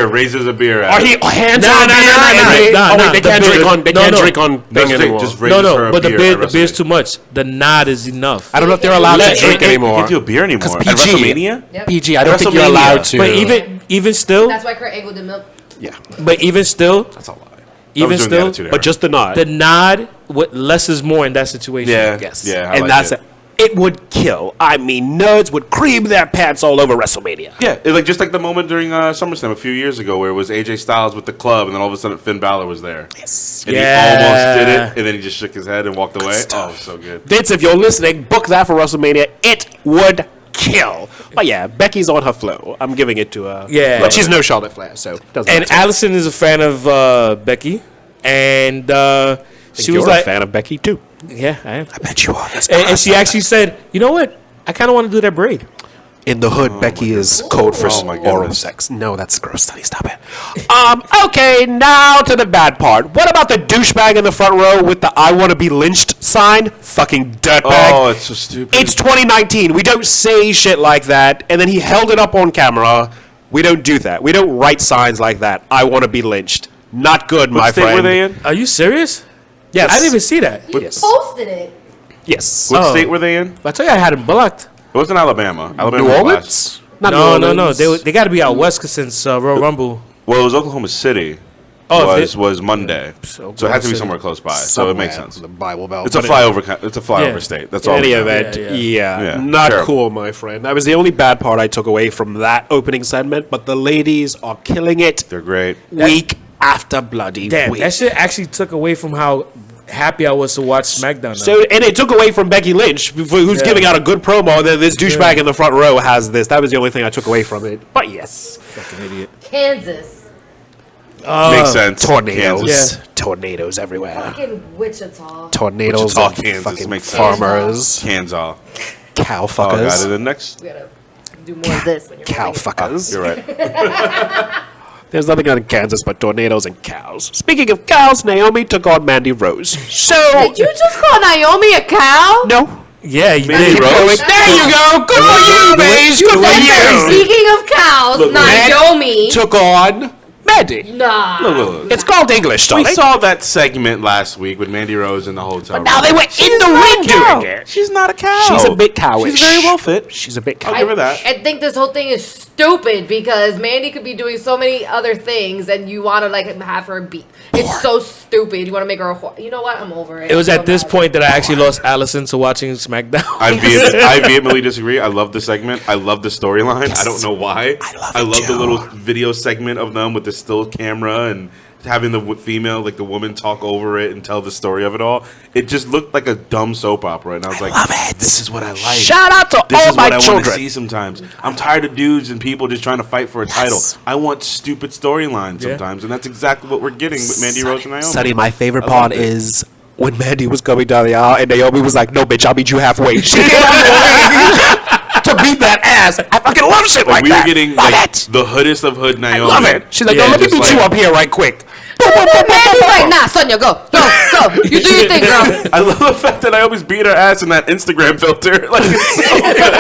raises a beer. Or he hands Nah, her a nah, beer, nah, and nah, they- nah, oh nah, wait, they the can't beer- drink on. They no, can't no. drink on thing anymore. Just No, raises her no, a but the beer beer, at the beer's WrestleMania. too much. The nod is enough. I don't know if they're allowed to Let- drink it- anymore. Can't do a beer anymore. At PG. WrestleMania? Yep. PG, I don't think you're WrestleMania. allowed to. But even still, That's why Kurt Angle did milk. yeah, but even still, That's a lie. even still, but just the nod. the nod, what less is more in that situation. Yeah. yes, Yeah, I and like that's it. it would kill. I mean, nerds would cream their pants all over WrestleMania. Yeah, just like the moment during SummerSlam a few years ago where it was AJ Styles with the club, and then all of a sudden Finn Balor was there. Yes. And Yeah. he almost did it, and then he just shook his head and walked away. stuff. Oh, so good. Vince, if you're listening, book that for WrestleMania. It would kill. But yeah, Becky's on her flow. I'm giving it to her. Yeah. But she's no Charlotte Flair, so doesn't And matter. Allison is a fan of Becky, and she You're was a like, fan of Becky too. "Yeah, I am." I bet you are. That's And she actually said, "You know what? I kind of want to do that braid." In the hood, Becky is code for Oh my oral goodness. sex. No, that's gross. Sonny, stop it. Okay, now to the bad part. What about the douchebag in the front row with the "I want to be lynched" sign? Fucking dirtbag. Oh, it's so stupid. It's 2019. We don't say shit like that. And then he held it up on camera. We don't do that. We don't write signs like that. "I want to be lynched." Not good, What my state friend. were they in? Are you serious? Yes. I didn't even see that. He Yes. posted it. Yes. What Oh. state were they in? I tell you, I had him blocked. It was in Alabama. Alabama New was Orleans? last. Not No, New no. Orleans. They got to be out west 'cause since Royal Rumble. Well, it was Oklahoma City. Oh, was Monday, so it had to be City. somewhere close by. So it makes Somewhere. sense. The Bible Belt. It's a But flyover. It's a flyover Yeah. state. That's In all. any we know. event, Yeah, yeah, Yeah, not terrible. cool, my friend. That was the only bad part I took away from that opening segment. But the ladies are killing it They're great. week after bloody Damn, week. that shit actually took away from how happy I was to watch SmackDown. Now. So, and it took away from Becky Lynch, who's Yeah. giving out a good promo. And then this douchebag in the front row has this. That was the only thing I took away from it. But yes, fucking idiot. Kansas. Makes sense. tornadoes, Kansas. tornadoes everywhere. Fucking Wichita. Tornadoes, Wichita, of Kansas fucking makes sense. farmers, Kansas. cow Oh, got fuckers, it. The next. We gotta do more of this when you're cow running. fuckers. You're right. There's nothing in Kansas but tornadoes and cows. Speaking of cows, Naomi took on Mandy Rose. So Did you just call Naomi a cow? no. Yeah, you Mandy did. Rose? There you go. Good for you, Beige. Good for That's you. Speaking of cows, Look, Naomi. Took on Mandy. Nah. Look. It's called English, We darling. saw that segment last week with Mandy Rose in the hotel room. Now they were in the ring doing it. She's not a cow. She's a bit cowish. She's very well fit. She's a bit I'll cowish. give her that. I think this whole thing is stupid because Mandy could be doing so many other things and you want to like have her be. It's so stupid. You want to make her a you know what? I'm over it. It was I'm at so this mad. point that I actually lost Allison to watching SmackDown. I vehemently disagree. I love the segment. I love the storyline. I don't know why. I love the little video segment of them with the still camera and having the female, like the woman, talk over it and tell the story of it all. It just looked like a dumb soap opera, and I was like, "This is what I like. Shout out to This all is my what I want to children. see sometimes. I'm tired of dudes and people just trying to fight for a title. I want stupid storylines sometimes, and that's exactly what we're getting with Mandy Rose and Naomi. Sonny, my favorite I part loved it. is when Mandy was coming down the aisle and Naomi was like, "No, bitch, I'll meet you halfway." She came out the ring to beat that ass. I fucking love shit like we that. were getting Love like it. the hoodest of hood Naomi. Love it. She's like, Yeah, "No, let me just beat you like- up here right quick." Mandy's like, nah, Sonya, go. You do your thing, girl. I love the fact that Naomi's beat her ass in that Instagram filter. Like, it's so good.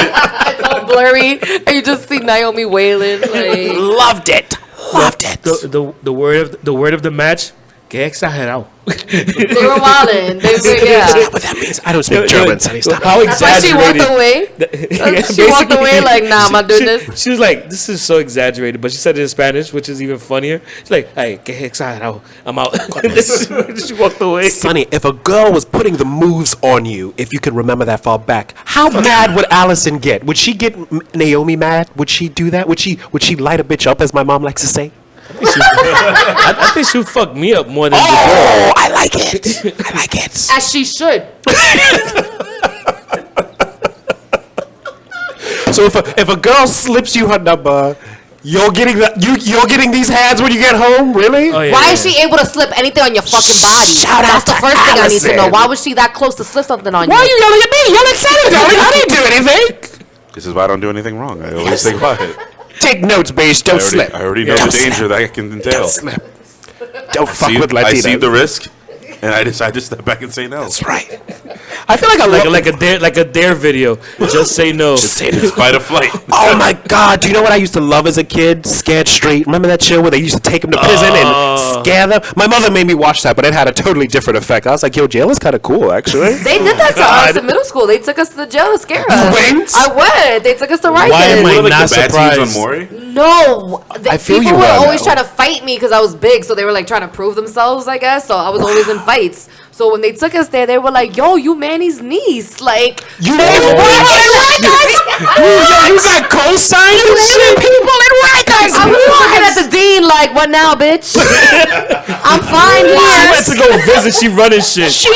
It's all blurry, and you just see Naomi wailing. Like, Loved it. Loved it. The word of the match. Que exagerado. they were wilding. They were, yeah. What that means? I don't speak German, Sonny. Stop. How That's why she walked away. Yeah, She walked basically, away like, nah, I'm not doing this. She was like, "This is so exaggerated," but she said it in Spanish, which is even funnier. She's like, "Hey, que exagerado, I'm out." She walked away. Sonny, if a girl was putting the moves on you, if you can remember that far back, how mad would Allison get? Would she get Naomi mad? Would she do that? Would she light a bitch up, as my mom likes to say? I think she'll fuck me up more than the girl. Oh, I like it. I like it. As she should. So if a girl slips you her number, you're getting these hands when you get home, really? Oh, yeah, Why yeah. is she able to slip anything on your fucking body? Shout That's out the to first thing I need to know. Allison. Why was she that close to slip something on Why are you? you yelling at me? Yell at Sonny, darling. I didn't do anything. This is why I don't do anything wrong. I always stay quiet. Take notes, Beige. Don't slip. I already know Don't the danger slip. that can entail. Don't slip. Don't fuck with Latinos. I see the risk, and I decide to step back and say no. That's right. I feel like I love like a dare video. Just say no. It's fight or flight. Oh my God! Do you know what I used to love as a kid? Scared Straight. Remember that show where they used to take them to prison and scare them? My mother made me watch that, but it had a totally different effect. I was like, "Yo, jail is kind of cool, actually." They did that to us in middle school. They took us to the jail to scare us. went? I went. They took us to Why am Rikers. I Like not the bad surprised? scenes on Maury? No, I feel people you were well always now. trying to fight me because I was big, so they were like trying to prove themselves, I guess. So I was always in fights. So when they took us there, they were like, "Yo, you Manny's niece, like You you got co-signed and shit. People in Rikers. I was looking at the dean like, "What now, bitch? I'm fine She went here." to go visit. She running shit. She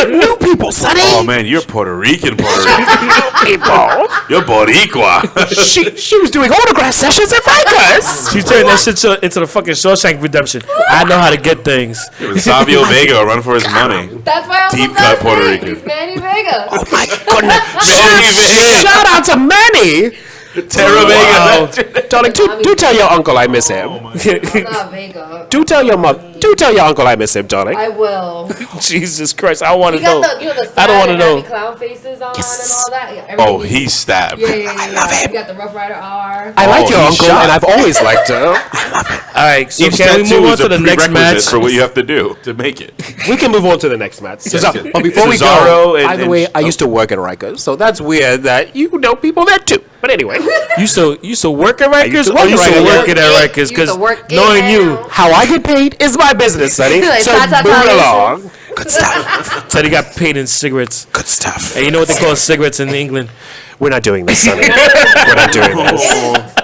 knew people, Sonny. Oh man, you're Puerto Rican. People. You're Boricua. She was doing autograph sessions at Rikers. She turned that shit into the fucking Shawshank Redemption. I know how to get things. Savio Vega run for his money. That's why I was Deep so cut Puerto fascinated. Rican. He's Manny Vega. Oh my goodness! Manny Vega. Shout out to Manny. Terra Vega. Darling, do tell your uncle I miss him. Not Vega. Do tell your uncle I miss him, darling. I will. Jesus Christ, I want He to know. got the sad I don't want to and know. happy clown faces on Yes. and all that. Yeah, Oh, everything. he's stabbed. Yeah. I love him. You got the Rough Rider R. I like your he's uncle, shot. and I've always liked her. All right, so Each can we tattoo move on is to a the next prerequisite match? for what you have to do to make it. We can move on to the next match. yes. But before we Cesaro go, and- by the and- way, I used to work at Rikers, so that's weird that you know people there too. But anyway, You used to work at used Rikers, to or work you used at to Rikers. work at Rikers? You used Because to work knowing in you, there. how I get paid is my business, Sonny. Like, So ta-ta-ta move it nations. along. Good stuff. said he got paid in cigarettes. Good stuff. And you know what they call cigarettes in England? We're not doing this, Sonny. We're not doing this.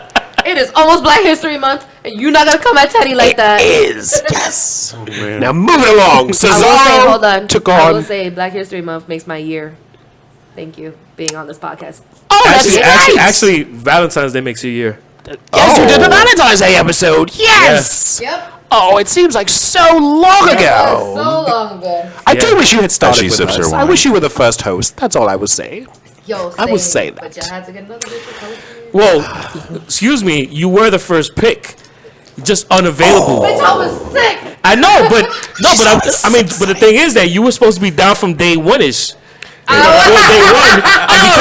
It is almost Black History Month, and you're not gonna come at Teddy like that. Is yes. Now move it along. I will say, Cesaro hold on. took I will on. say, Black History Month makes my year. Thank you, being on this podcast. Oh, that's right. Actually, Valentine's Day makes you a year. Yes, you did the Valentine's Day episode. Yes. Yep. Oh, it seems like so long ago. So long ago. I do wish you had started she with sips her us. I wine. wish you were the first host. That's all I would say. Yo, I will same, say that. But you had to get another bitch to come with me. Well, excuse me, you were the first pick, just unavailable. Bitch, I was sick. I know, but but the thing is that you were supposed to be down from day one-ish. Day one.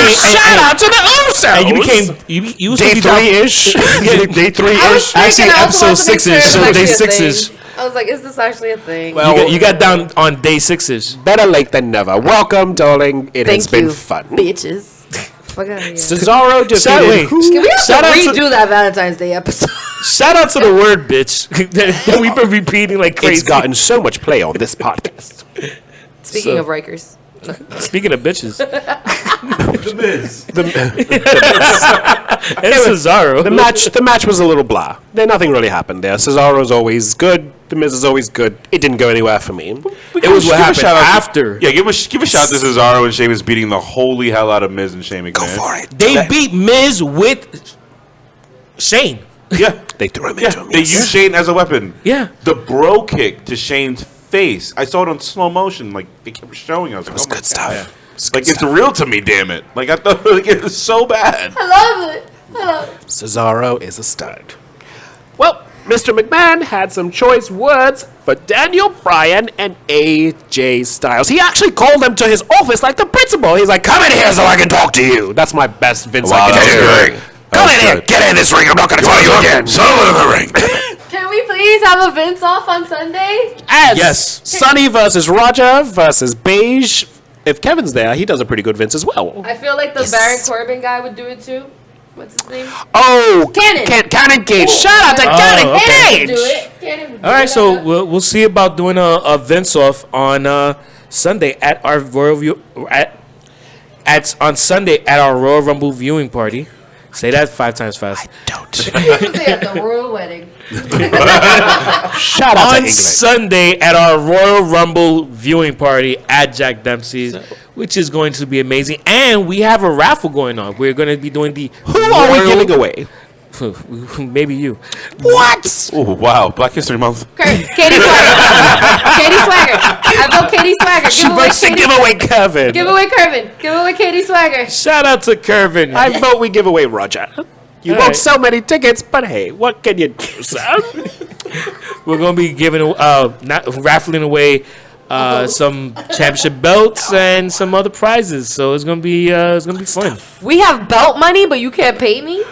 Shout out to the Usos. And you became you was day supposed to be down- 3-ish. Day I 3-ish. was thinking, Actually, I also episode wanted to make 6-ish, so sure it was day actually a 6-ish. thing. I was like, is this actually a thing? Well, You got down on day 6-ish. Better late than never. Welcome, darling. It has Thank been you, fun. bitches. Fuck out of here. Cesaro Shout- wait. defeated. Can we have Shout to out to- redo that Valentine's Day episode? Shout out to the word bitch that we've been repeating like crazy. It's gotten so much play on this podcast. Speaking of Rikers. Speaking of bitches, The Miz. it's Cesaro. The match was a little blah. Nothing really happened there. Cesaro's always good. The Miz is always good. It didn't go anywhere for me. It was what happened after. Yeah, give a shout to Cesaro and Sheamus beating the holy hell out of Miz and Shane McMahon. Go for it. They beat Miz with Shane. Yeah, They threw him yeah. into him. They used Shane as a weapon. Yeah. The bro kick to Shane's face. I saw it on slow motion. Like they kept showing. I was like, It's oh my good stuff. God. It's Like good it's stuff. real to me. Damn it! Like I thought like, it was so bad. I love it. I love it. Cesaro is a stud. Well, Mr. McMahon had some choice words for Daniel Bryan and AJ Styles. He actually called them to his office like the principal. He's like, come in here so I can talk to you. That's my best Vince I can do. Come in here. Get in this ring. I'm not going to tell you again. Someone in the ring. Can we please have a Vince off on Sunday? As Yes. Sonny versus Roger versus Beige. If Kevin's there, he does a pretty good Vince as well. I feel like the Baron Corbin guy would do it too. What's his name? Oh, Cannon. Cannon Cage. Shout out to Cannon okay. Cage. Do it. Cannon would do All right, it. so we'll see about doing a Vince off on Sunday at our on Sunday at our Royal Rumble viewing party. Say that 5 times fast. Don't. Say at the royal wedding. Shout out to On England. Sunday at our Royal Rumble viewing party at Jack Dempsey's, which is going to be amazing. And we have a raffle going on. We're going to be doing the Who are we giving away? Maybe you. What? Oh wow, Black History Month. Katie Swagger. Katie Swagger. I vote Katie Swagger. She votes to give away Kevin. Give away Kervin. Give away Katie Swagger. Shout out to Kervin. I vote we give away Roger. You All won't right. sell many tickets, but hey, what can you do, son? We're going to be raffling away some championship belts and some other prizes. So it's going to be fun. We have belt money, but you can't pay me?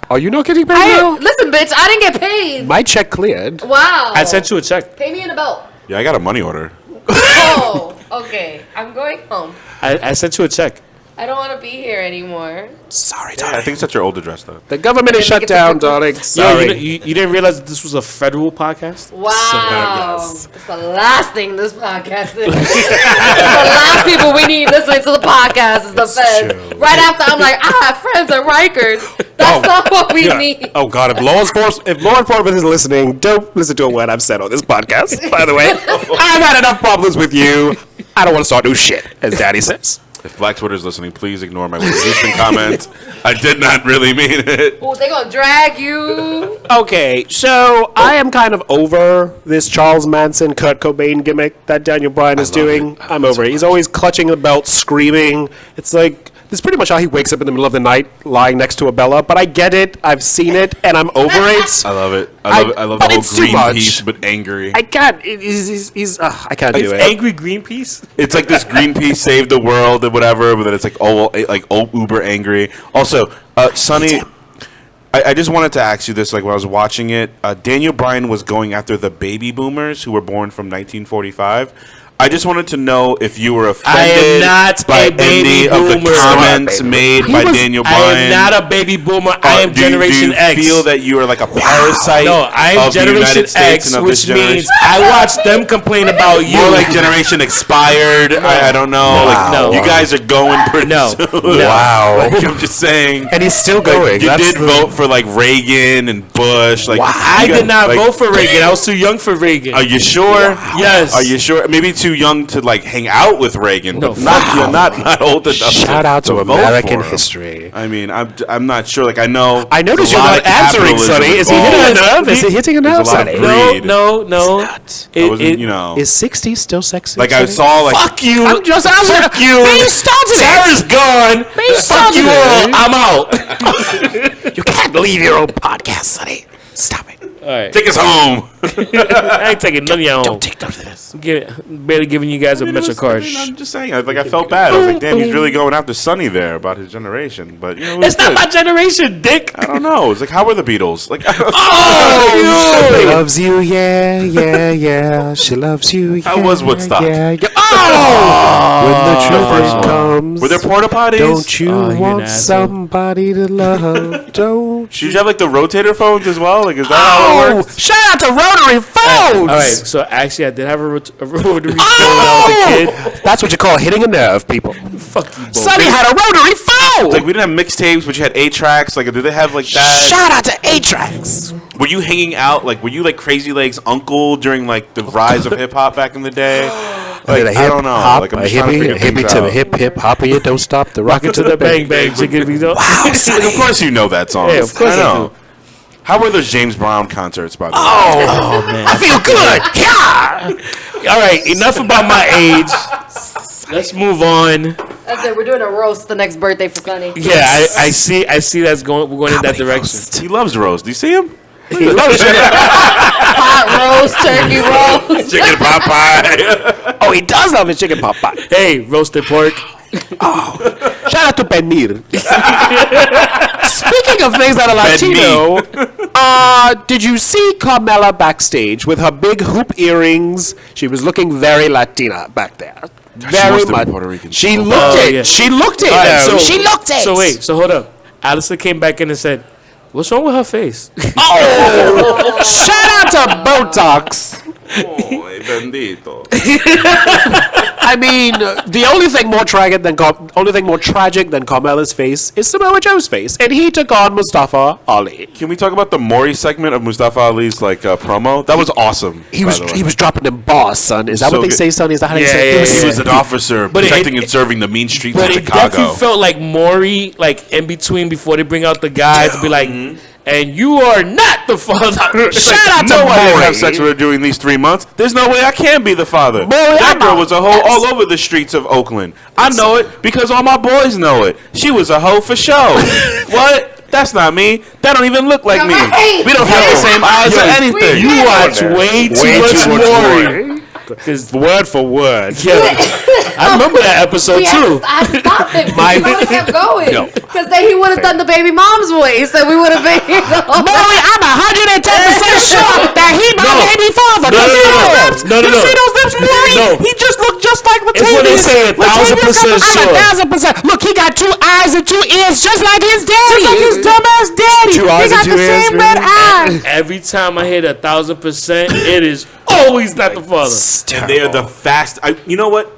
Are you not getting paid now? Listen, bitch, I didn't get paid. My check cleared. Wow. I sent you a check. Pay me in a belt. Yeah, I got a money order. Oh, okay. I'm going home. I sent you a check. I don't want to be here anymore. Sorry, I darling. think it's at your old address though. The government is Didn't shut get the down, paper. darling. Yo, Sorry. you didn't realize that this was a federal podcast? Wow. yes. That's the last thing this podcast is. That's the last people we need listening to the podcast is the feds. Right after I'm like, I have friends at Rikers. That's not what we need. Oh God! If law enforcement is listening, don't listen to a word I've said on this podcast. By the way, I've had enough problems with you. I don't want to start new shit, as Daddy says. If Black Twitter's listening, please ignore my Houston comment. I did not really mean it. Oh, they gonna drag you. Okay, so I am kind of over this Charles Manson, Kurt Cobain gimmick that Daniel Bryan is doing. I'm over it. He's always clutching the belt, screaming. It's like, this is pretty much how he wakes up in the middle of the night lying next to a Bella, but I get it. I've seen it, and I'm over it. I love it. I love but the whole it's too green much. piece, but angry. I can't. I can't do it. Angry Greenpeace? It's like this Greenpeace saved the world and whatever, but then it's like uber angry. Also, Sonny, I just wanted to ask you this. Like when I was watching it, Daniel Bryan was going after the baby boomers who were born from 1945. I just wanted to know if you were offended not by a baby any of the boomer. comments made by Daniel I Bryan. am not a baby boomer. I am do Generation you X. feel that you are like a parasite No, I am of the Generation United States X, and of this which means generation? I watch them complain about you. More like Generation Expired. I don't know. Like, No. you guys are going pretty No. soon. No. Wow. Like, I'm just saying. And he's still Like, going. you That's did vote for like Reagan and Bush. Like I you did not like, vote for Reagan. I was too young for Reagan. Are you sure? Yes. Are you sure? Maybe too young to like hang out with Reagan. No, but you're not old enough. Shout out to vote American for him. history. I mean, I'm not sure. Like I know. I noticed there's a you're lot not of answering, capitalism Sonny. Is he involved. hitting a nerve? Is he hitting a nerve, There's a lot of Sonny? greed. No. Not. I wasn't, you know. Is 60 still sexy? Like I Sonny? saw like. Fuck you. I'm just asking. Fuck you. He started Sarah's gone. Fuck started you it. all. I'm out. You can't leave your own podcast, Sonny. Stop it. All right. Take us home. I ain't taking none of y'all home. Don't take none of this. Barely giving you guys a Metro card. I'm just saying. I felt bad. I was like, damn, he's really going after Sonny there about his generation. But you know, It's not my generation, Dick. I don't know. It's like, how were the Beatles? Like, She loves you, yeah. She loves you, yeah. How was Woodstock? Yeah. Oh! When the first truth one. comes. Were there porta potties? Don't you you're an want asshole. somebody to love? Don't Did you? you have like the rotator phones as well? Like, is that how it Oh, works? shout out to rotary phones. All right, so actually, I did have a rotary phone when I was a kid. That's what you call hitting a nerve, people. Fuck you, both. Sonny had a rotary phone. Like, we didn't have mixtapes, but you had 8-tracks. Like, did they have like that? Shout out to A-Tracks. Were you hanging out? Like, were you like Crazy Legs' uncle during like the rise of hip hop back in the day? Like, I don't know. Hop, Like, I'm a just trying to hippie, figure things to the out. hip hip hopper, you don't stop the rocket to the bang bang chicken be dog. Wow, Like, of course you know that song. Yeah, of course I know. I do. How were those James Brown concerts, by the way? Oh man, I feel good. Yeah. All right, enough about my age. Let's move on. That's it. We're doing a roast the next birthday for Sonny. Yeah, I see that's going. We're going in that direction. He loves roast. Do you see him? Hot roast, turkey roast. Chicken pot pie. Oh, he does love his chicken pot pie. Hey, roasted pork. Shout out to Benir. Speaking of things that are Latino, did you see Carmella backstage with her big hoop earrings? She was looking very Latina back there. Very wants to be much. Puerto Rican. She so looked it. yeah. She looked it. All right, though. so- She looked it. So wait, so hold up. Allison came back in and said, "What's wrong with her face?" Oh, shout out to Botox. Oh, bendito. I mean, the only thing more tragic than Carmella's face is Samoa Joe's face, and he took on Mustafa Ali. Can we talk about the Maury segment of Mustafa Ali's like promo? That was awesome. He by the way. was dropping them bars, son. Is that So what they good. say, son? Is that how they Yeah, say? yeah, It was He was an officer But protecting and serving the mean streets But of it Chicago. definitely felt like Maury, like in between before they bring out the guy to be like, and you are not the father. Shout out to No, I didn't Maury. have sex with her during these 3 months. There's no way I can be the father. That girl was a hoe all over the streets of Oakland. I know it because all my boys know it. She was a hoe for show. What? That's not me. That don't even look like me. Right. We don't have the same eyes or anything. You watch way too much Maury. Because word for word. Yeah, I remember that episode too. I had to stop him. My- He would have kept going. No. Because then he would have done the baby mom's voice, and we would have been, Maury, I'm 110% sure that he my baby father. No, You see those lips? no, no, You no. see those lips, Maury? No. He just looked just like Latavius. It's what they say, 1,000% sure. I'm 1,000%. Look, he got 2 eyes and 2 ears just like his daddy. Just like his dumbass daddy. 2 eyes he got and 2 the ears, same man. red eyes. Every time I hit 1,000%, it is always not the father. And they are the fast. You know what?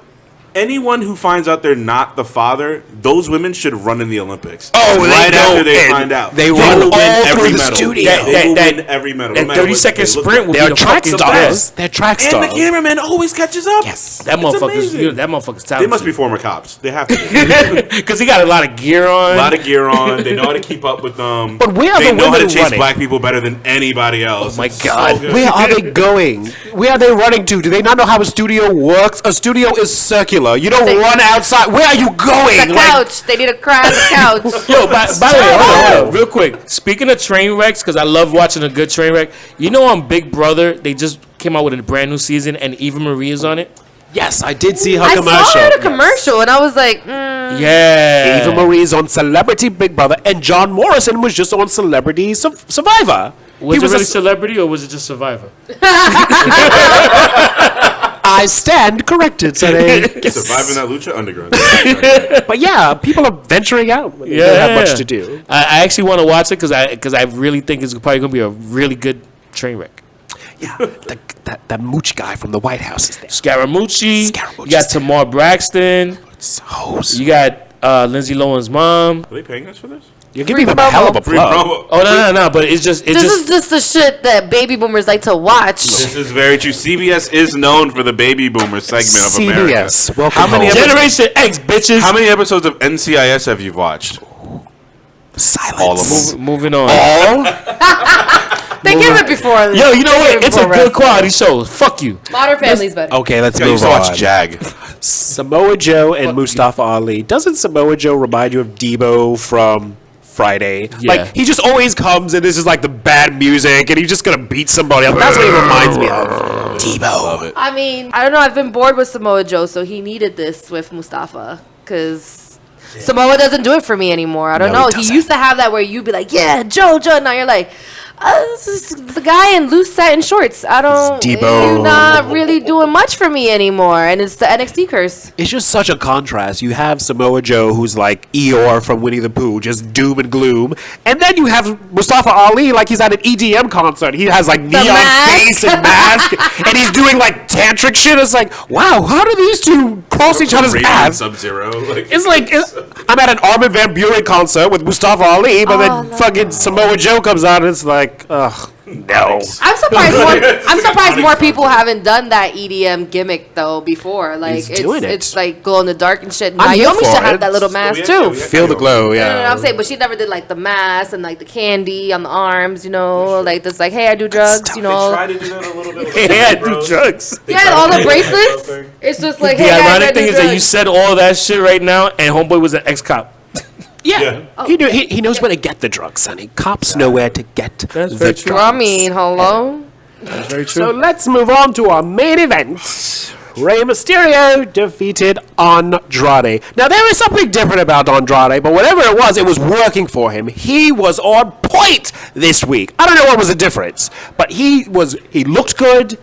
Anyone who finds out they're not the father, those women should run in the Olympics. Oh, they right go after they in. find out. They will run win all every through the medal. studio. They will That- win every medal. that no matter 30-second what they look sprint like. will They're be the track fucking stars. best. They're track And stars. the cameraman always catches up. Yes. That It's amazing. that motherfucker's They talented. must be former cops. They have to be. Because he got a lot of gear on. A lot of gear on. They know how to keep up with them. But where are they the know how to women chase running? black people better than anybody else. Oh my It's God. so good. Where are they going? Where are they running to? Do they not know how a studio works? A studio is circular. You don't run outside. Where are you going? the Like, couch. They need a cry on the couch. Yo, by the way, hold on, real quick. Speaking of train wrecks, because I love watching a good train wreck. You know, on Big Brother, they just came out with a brand new season, and Eva Marie is on it. yes, I did see her I commercial. saw her in a commercial, and I was like, Yeah, Eva Marie is on Celebrity Big Brother, and John Morrison was just on Celebrity Survivor. was He it really a- Celebrity or was it just Survivor? I stand corrected, Sonny. Surviving that Lucha Underground. But yeah, people are venturing out. When they don't have much to do. I actually want to watch it because I really think it's probably gonna be a really good train wreck. Yeah, that mooch guy from the White House is there. Scaramucci. Scaramucci's You got Tamar Braxton. It's hose. You got Lindsay Lohan's mom. Are they paying us for this? You're giving them a hell of a Free plug. promo. Oh no! But it's just this is just the shit that baby boomers like to watch. This is very true. CBS is known for the baby boomer segment of America. CBS, welcome How many home. episodes- Generation X, bitches. How many episodes of NCIS have you watched? Silence. All of them. Moving on. They give it before. Yo, you know they give what? it It's a before good wrestling. quality show. Fuck you. Modern Family's better. Okay, let's I used move to watch on. Jag. Samoa Joe and Mustafa Ali. Doesn't Samoa Joe remind you of Debo from Friday. Yeah. Like, he just always comes and this is like the bad music and he's just gonna beat somebody up. That's what he reminds me of. Debo. I mean, I don't know. I've been bored with Samoa Joe, so he needed this with Mustafa because Samoa doesn't do it for me anymore. I don't know. He used to have that where you'd be like, yeah, Joe. Now you're like, this is the guy in loose satin shorts. I don't. You're not really doing much for me anymore, and it's the NXT curse. It's just such a contrast. You have Samoa Joe, who's like Eeyore from Winnie the Pooh, just doom and gloom, and then you have Mustafa Ali, like he's at an EDM concert. He has like neon face and mask, and he's doing like tantric shit. It's like, wow, how do these two cross each other's paths? Sub-Zero. It's like I'm at an Armin van Buuren concert with Mustafa Ali, but then fucking Samoa Joe comes out, and it's like, ugh, no. I'm surprised more people haven't done that EDM gimmick though before. Like it's like glow in the dark and shit. Naomi should have that little mask too. Feel the glow, yeah. No, I'm saying, but she never did like the mask and like the candy on the arms, you know, like this, like, hey, I do drugs, you know. They tried to do that a little bit. Hey, I do drugs. Yeah, all the bracelets. It's just like, The hey, guys, I ironic do thing is that you drugs. said all that shit right now, and homeboy was an ex-cop. Yeah. He knows where to get the drugs, Sonny. Cops know where to get That's the very drugs. true. I mean, hello. That's very So true. let's move on to our main event. Rey Mysterio defeated Andrade. Now, there is something different about Andrade, but whatever it was working for him. He was on point this week. I don't know what was the difference, but he looked good.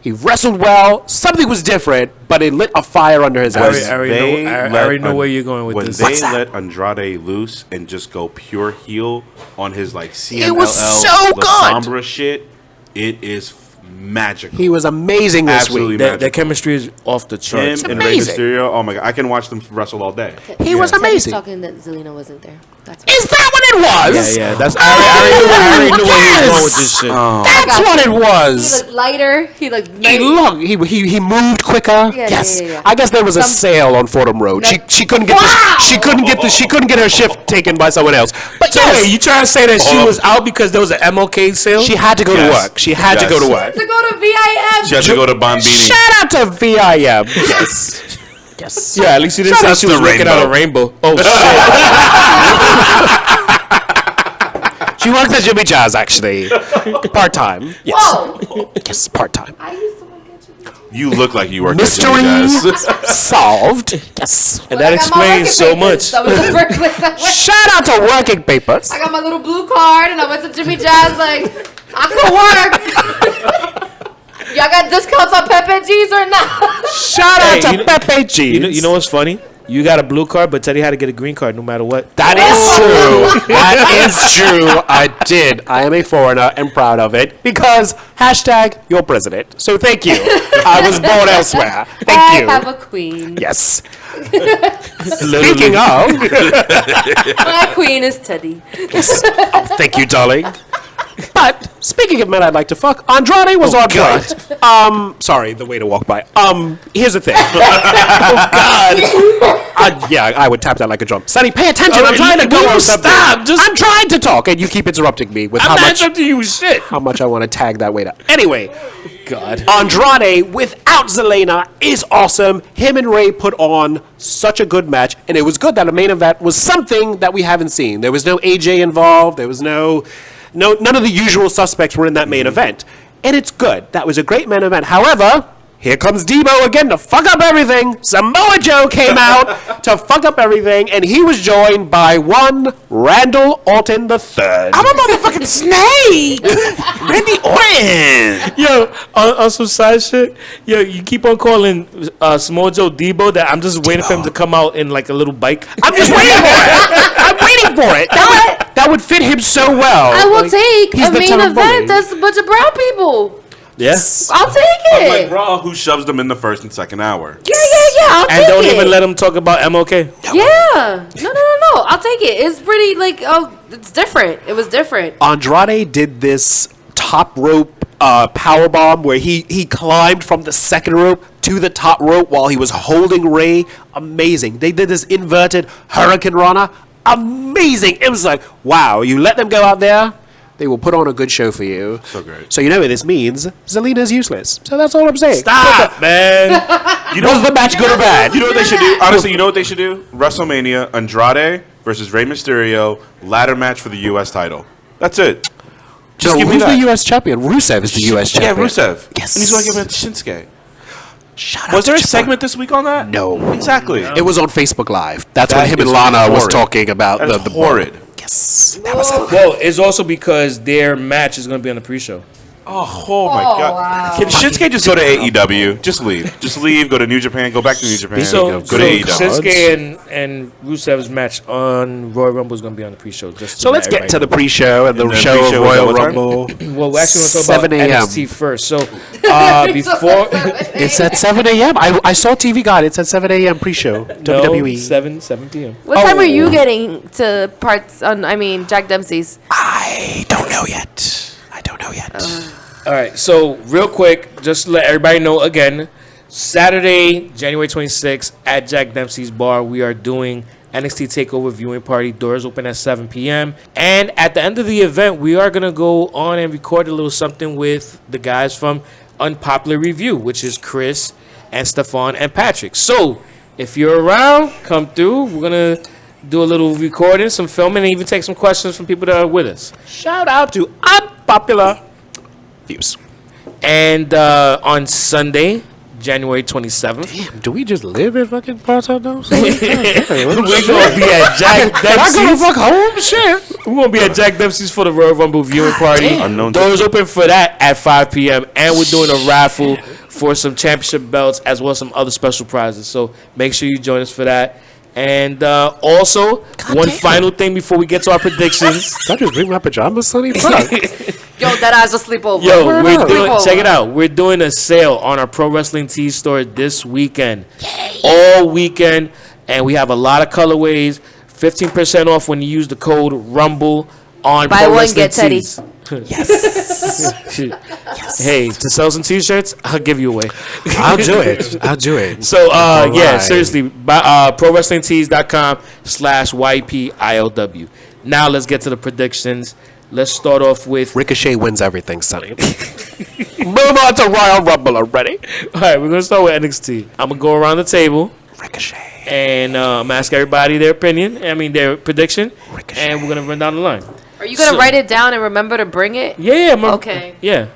He wrestled well. Something was different, but it lit a fire under his ass. I already know where you're going with when this. they What's that? let Andrade loose and just go pure heel on his like CMLL, It was so La good. Sombra shit, it is magical. He was amazing this Absolutely week. magical. Their chemistry is off the charts. Him and Rey amazing. Mysterio, oh my god, I can watch them wrestle all day. He was amazing. Talking that Zelina wasn't there. That's Is that what it was? Yeah. That's I already knew where he was going with this shit. That's what it He was. looked lighter. He looked He moved quicker. Yeah, Yes, yeah. I guess there was a sale on Fordham Road. She couldn't get she couldn't get her shift taken by someone else. But So wait, you trying to say that she was out because there was an MLK sale? she had to go to work. She had to go to work. to go to VIM. She had to go to Bombini. Shout out to VIM. Yes. Yes. Yeah, at least you didn't say out she to was the working out a rainbow. Oh shit! She works at Jimmy Jazz actually. Part time. Yes. Whoa. Yes, part time. I used to work at Jimmy. You look like you work Mystery at Jimmy Jazz. solved. Yes. And that explains so much. That was the first place I went. Shout out to Working Papers. I got my little blue card and I went to Jimmy Jazz like, I could work. Y'all got discounts on Pepe G's or not? Shout out to Pepe G. You know what's funny? You got a blue card, but Teddy had to get a green card no matter what. That is true. That is true. I did. I am a foreigner and proud of it because hashtag your president. So thank you. I was born elsewhere. Thank you. I have a queen. Yes. Speaking of, My queen is Teddy. thank you, darling. But speaking of men I'd like to fuck, Andrade was on point. Sorry, the way to walk by. Here's the thing. Oh God. Yeah, I would tap that like a drum. Sonny, pay attention. I'm trying to go on something. Stop. I'm trying to talk, and you keep interrupting me with I'm not up to you shit. how much I want to tag that waiter. Anyway, God. Andrade without Zelina is awesome. Him and Ray put on such a good match, and it was good that a main event was something that we haven't seen. There was no AJ involved. There was none of the usual suspects were in that main event, and it's good. That was a great main event. However, here comes Debo again to fuck up everything. Samoa Joe came out to fuck up everything, and he was joined by one Randall Orton III. I'm a motherfucking snake. Randy Orton. Yo, on some side shit, yo, you keep on calling Samoa Joe Debo. That I'm just waiting for him to come out in like a little bike. I'm just waiting for it. I'm waiting for it. That would fit him so well. I will Like, take he's a the main ton of event bully. that's a bunch of brown people. Yes. I'll take Like it. Raw, who shoves them in the first and second hour. Yeah. I'll And take don't it. even let him talk about MLK. Yeah. No. I'll take it. It's pretty it's different. It was different. Andrade did this top rope power bomb where he climbed from the second rope to the top rope while he was holding Ray. Amazing. They did this inverted Hurricane Rana. Amazing. It was like, wow, you let them go out there, they will put on a good show for you. So great. So you know what this means. Zelina's useless. So that's all I'm saying. Stop, man. Was the match good or bad? You know what they should do? Honestly, you know what they should do? WrestleMania, Andrade versus Rey Mysterio, ladder match for the U.S. title. That's it. So give me who's that. the U.S. champion? Rusev is the U.S. Yeah, champion. Rusev. Yes. And he's going to give it to Shinsuke. Shout out Was to there a Japan. segment this week on that? No. Exactly. It was on Facebook Live. That's That when him and is Lana was horrid. talking about That is the horrid. Yes. That was Well, it's also because their match is going to be on the pre-show. Oh my God. wow. Can Shinsuke just go to AEW? Just leave. Just leave, go to New Japan, go back to New Japan, So, go to AEW. Shinsuke and Rusev's match on Royal Rumble is going to be on the pre-show. Just So let's get to the pre-show and the And then show of pre-show is at Royal what time? Rumble. Well, we actually want to talk 7 about a.m. NXT first. So, before It's at 7 a.m. I saw TV Guide. It's at 7 a.m. pre-show. no, WWE. 7 p.m. What time are you getting to parts on? I mean, Jack Dempsey's. I don't know yet. All right, so real quick, just to let everybody know again, Saturday, January 26th at Jack Dempsey's Bar, we are doing NXT Takeover viewing party. Doors open at 7 p.m. And at the end of the event, we are going to go on and record a little something with the guys from Unpopular Review, which is Chris and Stefan and Patrick. So if you're around, come through. We're going to do a little recording, some filming, and even take some questions from people that are with us. Shout out to Unpopular Views. And on Sunday, January 27th, Damn, do we just live in fucking parts of those? we're going to be at Jack I go to Dempsey's. fuck home, shit. We're going to be at Jack Dempsey's for the Royal Rumble viewing party. Unknown Doors open for that at 5 p.m. And we're doing a raffle for some championship belts as well as some other special prizes. So make sure you join us for that. And also, one final thing before we get to our predictions. Did I just bring my pajamas, Sonny? Fuck. Yo, that ass a sleepover. Yo, we're up? doing, check it out. We're doing a sale on our Pro Wrestling Tees store this weekend. All weekend. And we have a lot of colorways. 15% off when you use the code RUMBLE on Buy Pro one, Wrestling get Teddy. Tees. Hey, to sell some T-shirts, I'll give you away. I'll do it. So, yeah, right. seriously, ProWrestlingTees.com/YPILW. Now let's get to the predictions. Let's start off with. Ricochet wins everything, Sonny. Move on to Royal Rumble already. All right, we're gonna start with NXT. I'm gonna go around the table Ricochet. and ask everybody their opinion. I mean their prediction, Ricochet. and we're gonna run down the line. Are you gonna So- write it down and remember to bring it? Yeah, Okay. Yeah.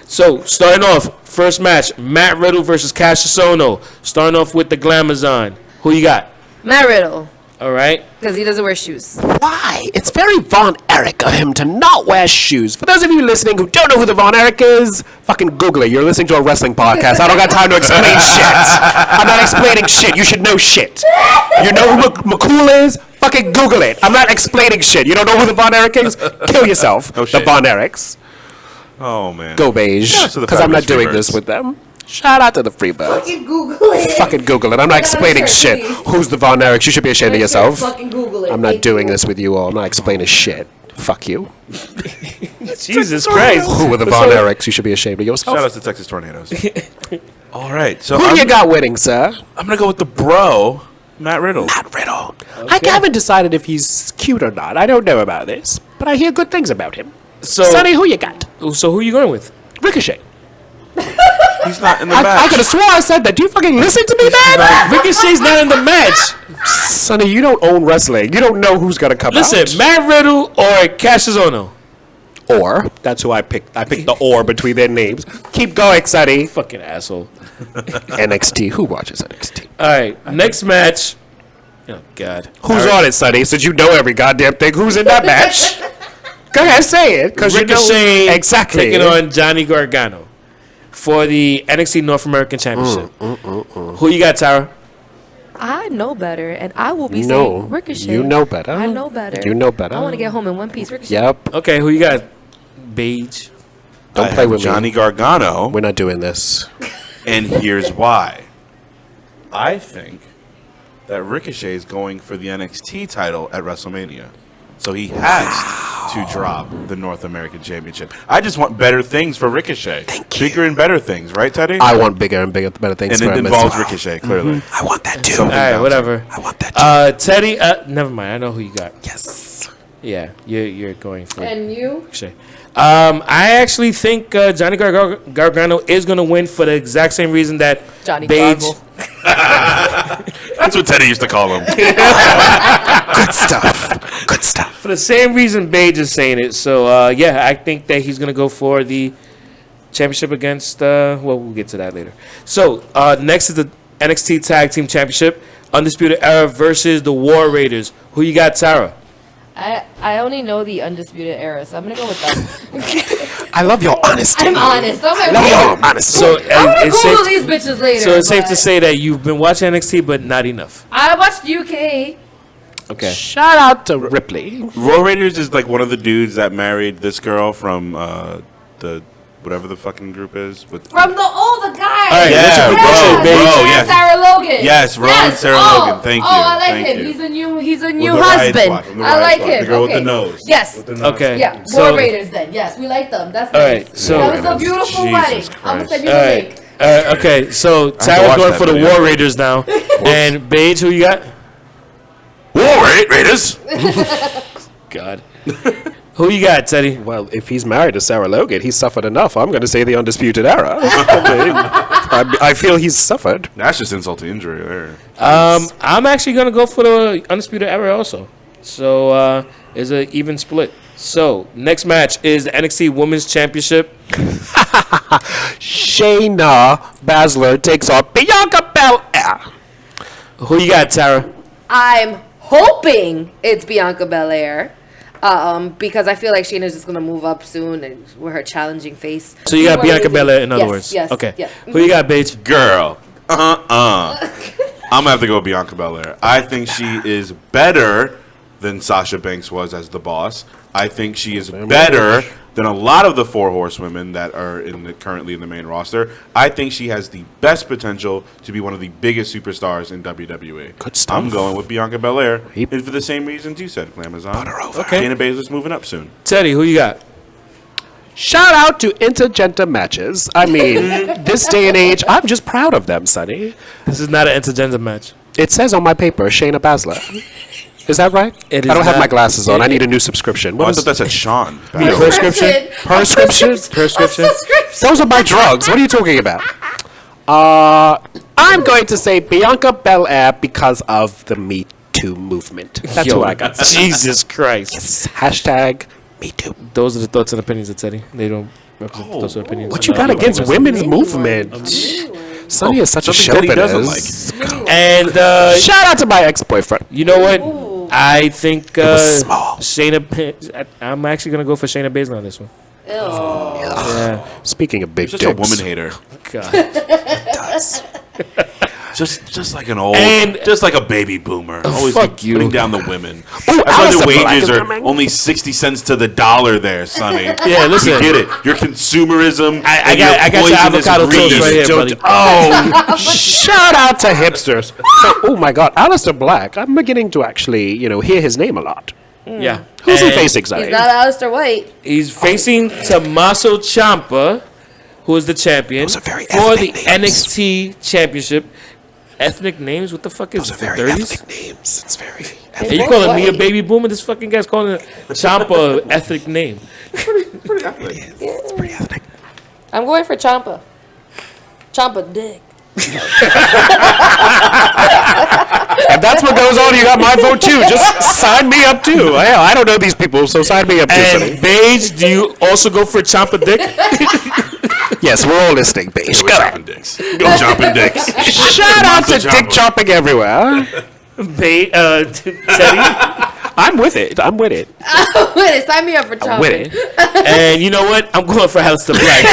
So starting off, first match: Matt Riddle versus Cassius Ohno. Starting off with the Glamazon. Who you got? Matt Riddle, All right. because he doesn't wear shoes. Why? It's very Von Erich of him to not wear shoes. For those of you listening who don't know who the Von Erich is, fucking Google it. You're listening to a wrestling podcast. I don't got time to explain shit. I'm not explaining shit. You should know shit. You know who McCool is? Fucking Google it. I'm not explaining shit. You don't know who the Von Erich is? Kill yourself. Oh, the shit. Von Erichs. Oh, man. Go beige. Yeah, so the Because I'm not fabulous doing this Freebirds. with them. Shout out to the Freebirds. Google it. Fucking Google it. I'm not explaining shit. Who's the Von Erichs? You should be ashamed of yourself. Fucking Google it. I'm not doing this with you all. I'm not explaining shit. Fuck you. Jesus Christ. Who are the Von Erichs? You should be ashamed of yourself. Shout out to Texas Tornadoes. All right, so Who I'm you got winning, sir? going to go with the bro, Matt Riddle. Matt Riddle. I haven't decided if he's cute or not. I don't know about this, but I hear good things about him. So, Sonny, who you got? so who you going with? Ricochet. He's not in the I match. could have swore I said that. Do you fucking listen to me, man? Ricochet's not in the match. Sonny, you don't own wrestling. You don't know who's gonna come Listen, out. Matt Riddle or Cassius Ohno? Or that's who I picked. I picked the or between their names. Keep going, Sonny. Fucking asshole. NXT. Who watches NXT? All right, next match. Oh God. Who's on it, Sonny? Since you know every goddamn thing, who's in that match? Go ahead, say it. Because you Ricochet know exactly. taking on Johnny Gargano for the NXT North American Championship. Who you got, Tara? I know better, and I will be No, saying Ricochet. you know better. I know better. You know better. I want to get home in one piece. Ricochet. Yep. Okay, who you got? Beige. Don't I play have with Johnny me. Gargano, We're not doing this. and here's why. I think that Ricochet is going for the NXT title at WrestleMania. So he has to drop the North American Championship. I just want better things for Ricochet. Bigger and better things, right, Teddy? I want bigger and bigger, better things. and for it him as involves well. Ricochet, clearly. I want that too. All right, whatever. I want that too. Teddy. Never mind. I know who you got. Yes. Yeah, you're going for And you? Ricochet. I actually think Johnny Gargano is going to win for the exact same reason that Johnny Beige. Gargle. That's what Teddy used to call him. Good stuff. for the same reason Beige is saying it. So, I think that he's going to go for the championship against, we'll get to that later. So, next is the NXT Tag Team Championship. Undisputed Era versus the War Raiders. Who you got, Tara? I only know the Undisputed Era, so I'm gonna go with them. I love your honesty. I'm honest. I'm I love your honesty. So, I'm gonna it's Google safe, these bitches later. so it's safe to say that you've been watching NXT, but not enough. I watched UK. Okay. Shout out to Ripley. Raw Raiders is like one of the dudes that married this girl from the whatever the fucking group is. With From the guy. All right, Yeah, Bro, yes. Sarah Logan. Yes, Ron and Sarah Logan. Thank you. Oh, I like Thank him. you. He's a new the riot husband. squad, from the I riot like squad. him. The girl with Okay. the nose. Yes. With the nose. Okay. Yeah. So- War Raiders then. Yes, we like them. That's All nice. right, so- that was a beautiful Jesus wedding. I'm gonna Christ. send you All the right. link. Okay, so watch Tara's going that for the video. War Raiders now. And Beige, who you got? War Raiders. God. Who you got, Teddy? Well, if he's married to Sarah Logan, he's suffered enough. I'm going to say the Undisputed Era. I feel he's suffered. That's just insult to injury there. I'm actually going to go for the Undisputed Era also. So, it's an even split. So, next match is the NXT Women's Championship. Shayna Baszler takes on Bianca Belair. Who you got, Tara? I'm hoping it's Bianca Belair. Because I feel like Shayna's just gonna move up soon and with her challenging face. So you got More Bianca lazy. Belair, in other Yes, words. Yes. Okay. Yeah. Who you got, Beige? Girl. I'm gonna have to go with Bianca Belair. I think she is better than Sasha Banks was as the boss. I think she is better than a lot of the 4 horsewomen that are currently in the main roster. I think she has the best potential to be one of the biggest superstars in WWE. Good stuff. I'm going with Bianca Belair, Yep. and for the same reasons you said, Glamazon. Okay. Shayna Baszler's moving up soon. Teddy, who you got? Shout out to intergender matches. I mean, this day and age, I'm just proud of them, Sonny. This is not an intergender match. It says on my paper, Shayna Baszler. Is that right? It is I don't have not. my glasses on. I need a new subscription. Oh, What I is thought that said Sean. Prescription? Prescription? Prescription? Those are my drugs. What are you talking about? I'm going to say Bianca Belair because of the Me Too movement. That's Yo, what I got. Jesus Christ. Hashtag Me Too. Those are the thoughts and opinions of Teddy. They don't represent the thoughts and opinions. What you got against women's movement? Sonny is such a something Teddy chauvinist. doesn't And Shout out to my ex-boyfriend. you know what? I think was small. Shayna. I'm actually gonna go for Shayna Baszler on this one. Yeah. Speaking of big Such dicks. a woman hater. God. Just like an old, And- just like a baby boomer. Always fuck you. putting down the women. Oh, That's why Alistair the Black wages is are coming. only 60 cents to the dollar there, Sonny. Yeah, listen. We get it. Your consumerism. I and got your poisonous avocado greed. toast right here, buddy. Oh, shout out to hipsters. So, oh my God, Alistair Black. I'm beginning to actually, hear his name a lot. Yeah. Who's he And facing, He's Sonny? not Aleister White. He's facing Tommaso Ciampa, who is the champion Those are very for the ethnic names. NXT Championship. Ethnic names? What the fuck is Those are it? very 30s? ethnic names. It's very. Are you calling me a baby boomer? This fucking guy's calling Ciampa an ethnic name. It's pretty ethnic. I'm going for Ciampa. Ciampa dick. If that's what goes on, you got my vote too. Just sign me up too. Hell, I don't know these people, so sign me up too, Sonny. And Beige, do you also go for Ciampa dick? Yes, we're all listening, Beige. Go chopping dicks. Go chopping dicks. Shout out to Tommaso dick Ciampa. chopping everywhere. Teddy? I'm with it. I'm with it. Wait, sign me up for Ciampa. I'm with it. And you know what? I'm going for Aleister Black.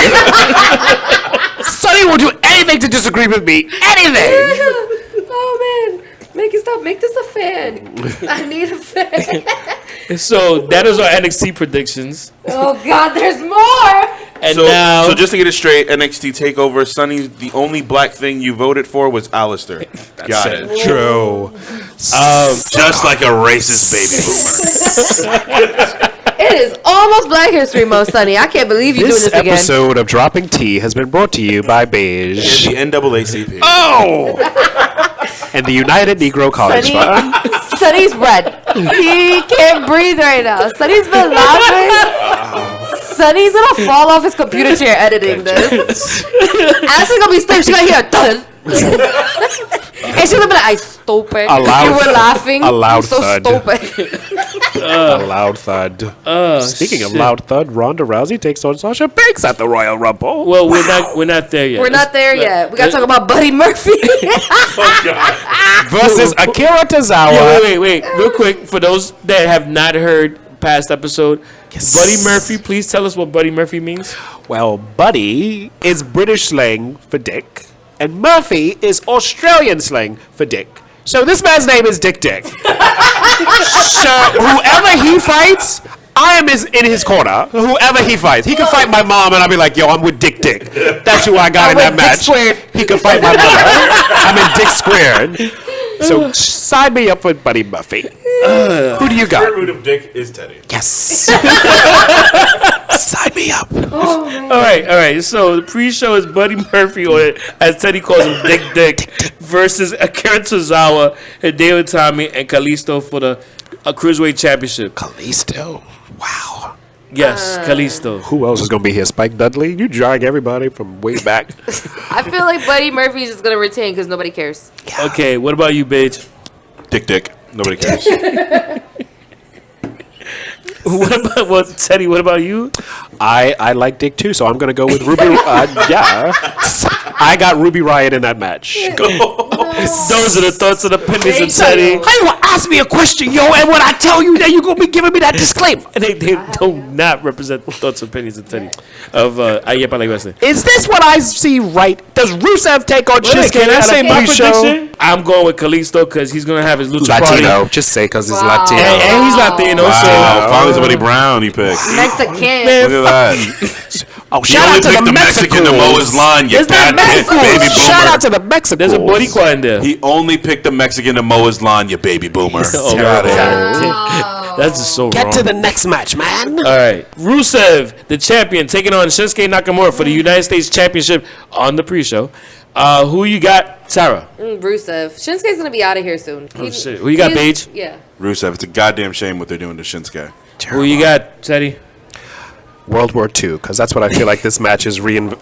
Sonny will do anything to disagree with me. Anything. Oh man, make it stop. Make this a fan. I need a fan. So that is our NXT predictions. Oh God, there's more. And So, now, so just to get it straight, NXT Takeover, Sonny, the only black thing you voted for was Alistair. Got it. True. Just like a racist baby boomer. It is almost Black History Month, Sonny. I can't believe you're doing This this again. episode of Dropping Tea has been brought to you by Beige. The NAACP. Oh! And the United Negro College Sonny, Fund. Sonny's red. He can't breathe right now. Sonny's been laughing. Sonny's gonna fall off his computer chair editing this. Ashley's gonna be stiff. She's gonna hear a thud. And she's gonna be like, "I stupid. A loud You were thud. laughing. A loud You're so thud. stupid." A loud thud. Speaking of loud thud, Ronda Rousey takes on Sasha Banks at the Royal Rumble. Well, we're not there yet. We're not there yet. We got to talk about Buddy Murphy. Versus Akira Tozawa. Wait. Real quick, for those that have not heard past episode, Buddy Murphy, please tell us what Buddy Murphy means. Well, Buddy is British slang for dick, and Murphy is Australian slang for dick. So this man's name is Dick Dick. So whoever he fights, I am in his corner. Whoever he fights. He could fight my mom and I'll be like, yo, I'm with Dick Dick. That's who I got in that match. Squared. He could fight my mother. I'm in Dick Squared. So sign me up with Buddy Murphy. Who do you got? The root of Dick is Teddy. Yes. Sign me up. All right. So the pre-show is Buddy Murphy, or as Teddy calls him, Dick Dick, versus Akira Tozawa, Hideo Itami, and Kalisto for the Cruiserweight Championship. Kalisto. Wow. Yes, Kalisto. Who else is going to be here? Spike Dudley? You drag everybody from way back. I feel like Buddy Murphy is going to retain because nobody cares. Okay, what about you, Beige? Dick. Nobody cares. Teddy, what about you? I like Dick too, so I'm going to go with Ruby. I got Ruby Riott in that match. Those are the thoughts and opinions of Teddy. How you ask me a question, yo, and when I tell you that you're going to be giving me that disclaimer? They do not represent the thoughts and opinions of Teddy. Of Ayepa Like Wrestling. Is this what I see right? Does Rusev take on Shinsuke? Can I say my pre-show? prediction? I'm going with Kalisto because he's going to have his Lucha Latino. Party. Just say because he's Wow. Latino. And he's Latino, Wow, finally somebody brown he picked. Mexican. Look at that. Oh, He shout only out to picked the the Mexican to mow his Mexicans. lawn, you There's not bad Mexicans. baby boomer. Shout out to the Mexicans. There's a Boricua in there. He only picked the Mexican to mow his lawn, you baby boomer. Oh, Get out of here. That's just so Get wrong. to the next match, man. All right. Rusev, the champion, taking on Shinsuke Nakamura for the United States Championship on the pre-show. Who you got, Sarah? Rusev. Shinsuke's going to be out of here soon. Oh, shit. Who you got, Paige? Yeah. Rusev, it's a goddamn shame what they're doing to Shinsuke. Who you got, Teddy? World War II, because that's what I feel like this match is reenacting.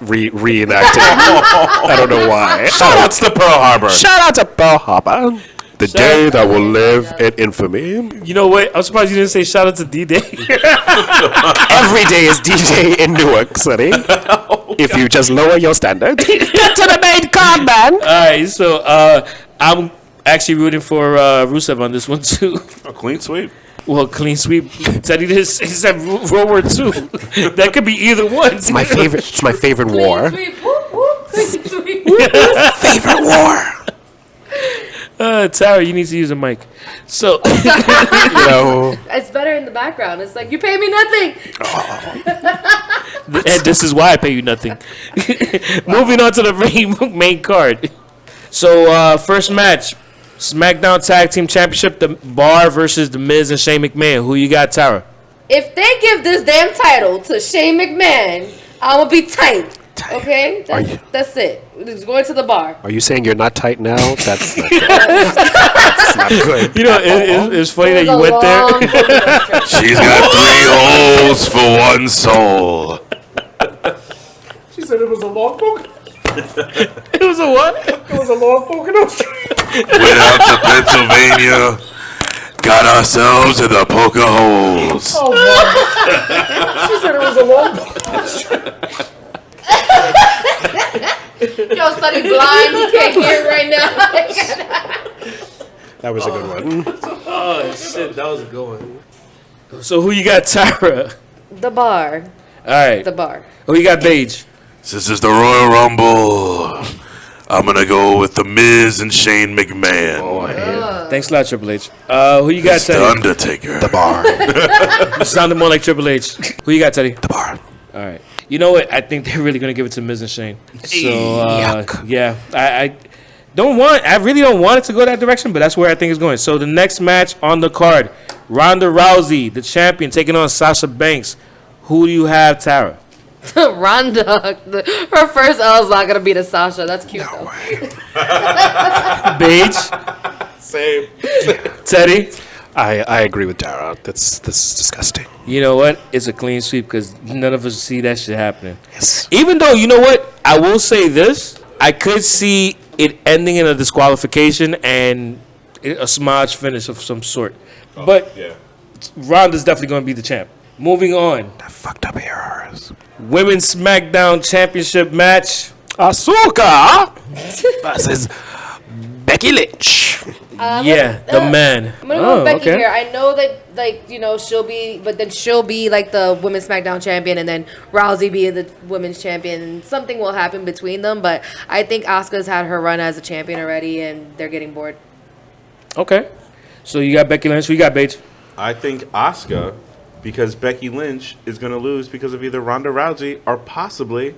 I don't know why. Shout out to Pearl Harbor. Shout out to Pearl Harbor. The day that will live in infamy. You know what? I'm surprised you didn't say shout out to D-Day. Every day is DJ in Newark City. If you just lower your standards. Get to the main card, man. All right, so I'm actually rooting for Rusev on this one, too. A clean sweep. Well, clean sweep. Teddy he said World War II. That could be either one. It's my favorite. It's my favorite war. Clean sweep. Whoop, whoop. Clean sweep. Favorite war. Tara, you need to use a mic. So, It's better in the background. It's like, you pay me nothing. and this is why I pay you nothing. Moving on to the main card. So, first match, SmackDown Tag Team Championship, The Bar versus The Miz and Shane McMahon. Who you got, Tara? If they give this damn title to Shane McMahon, I'm going to be tight. Okay? That's it. It's going to the bar. Are you saying you're not tight now? That's not good. That's not good. You know, it's funny that you went there. She's got 3 holes for 1 soul. She said it was a long poke. It was a what? It was a long poke. Went out to Pennsylvania, got ourselves in the poker holes. Oh, she said it was a long poke. Yo, Sonny blind. He can't hear right now. That was a good one. Oh, shit. That was a good one. So, who you got, Tara? The bar. All right. The bar. Who you got, Paige? This is the Royal Rumble. I'm going to go with The Miz and Shane McMahon. Thanks a lot, Triple H. Who you got, It's The Teddy? Undertaker. The bar. You sounded more like Triple H. Who you got, Teddy? The bar. All right. You know what? I think they're really going to give it to Miz and Shane. So, yeah. I really don't want it to go that direction, but that's where I think it's going. So, the next match on the card, Ronda Rousey, the champion, taking on Sasha Banks. Who do you have, Tara? Ronda. Her first L is not going to be to Sasha. That's cute, though. Beige? Same. Teddy? I agree with Dara. This is disgusting. You know what? It's a clean sweep because none of us see that shit happening. Yes. Even though, you know what? I will say this. I could see it ending in a disqualification and a smudge finish of some sort. But Ronda's definitely going to be the champ. Moving on. That fucked up heroes. Women's SmackDown Championship match. Asuka versus Becky Lynch. The man. I'm gonna go with Becky here. I know that she'll be like the women's SmackDown champion, and then Rousey be the women's champion, and something will happen between them. But I think Asuka's had her run as a champion already, and they're getting bored. Okay. So you got Becky Lynch. Who you got, Beige? I think Asuka, because Becky Lynch is going to lose because of either Ronda Rousey or possibly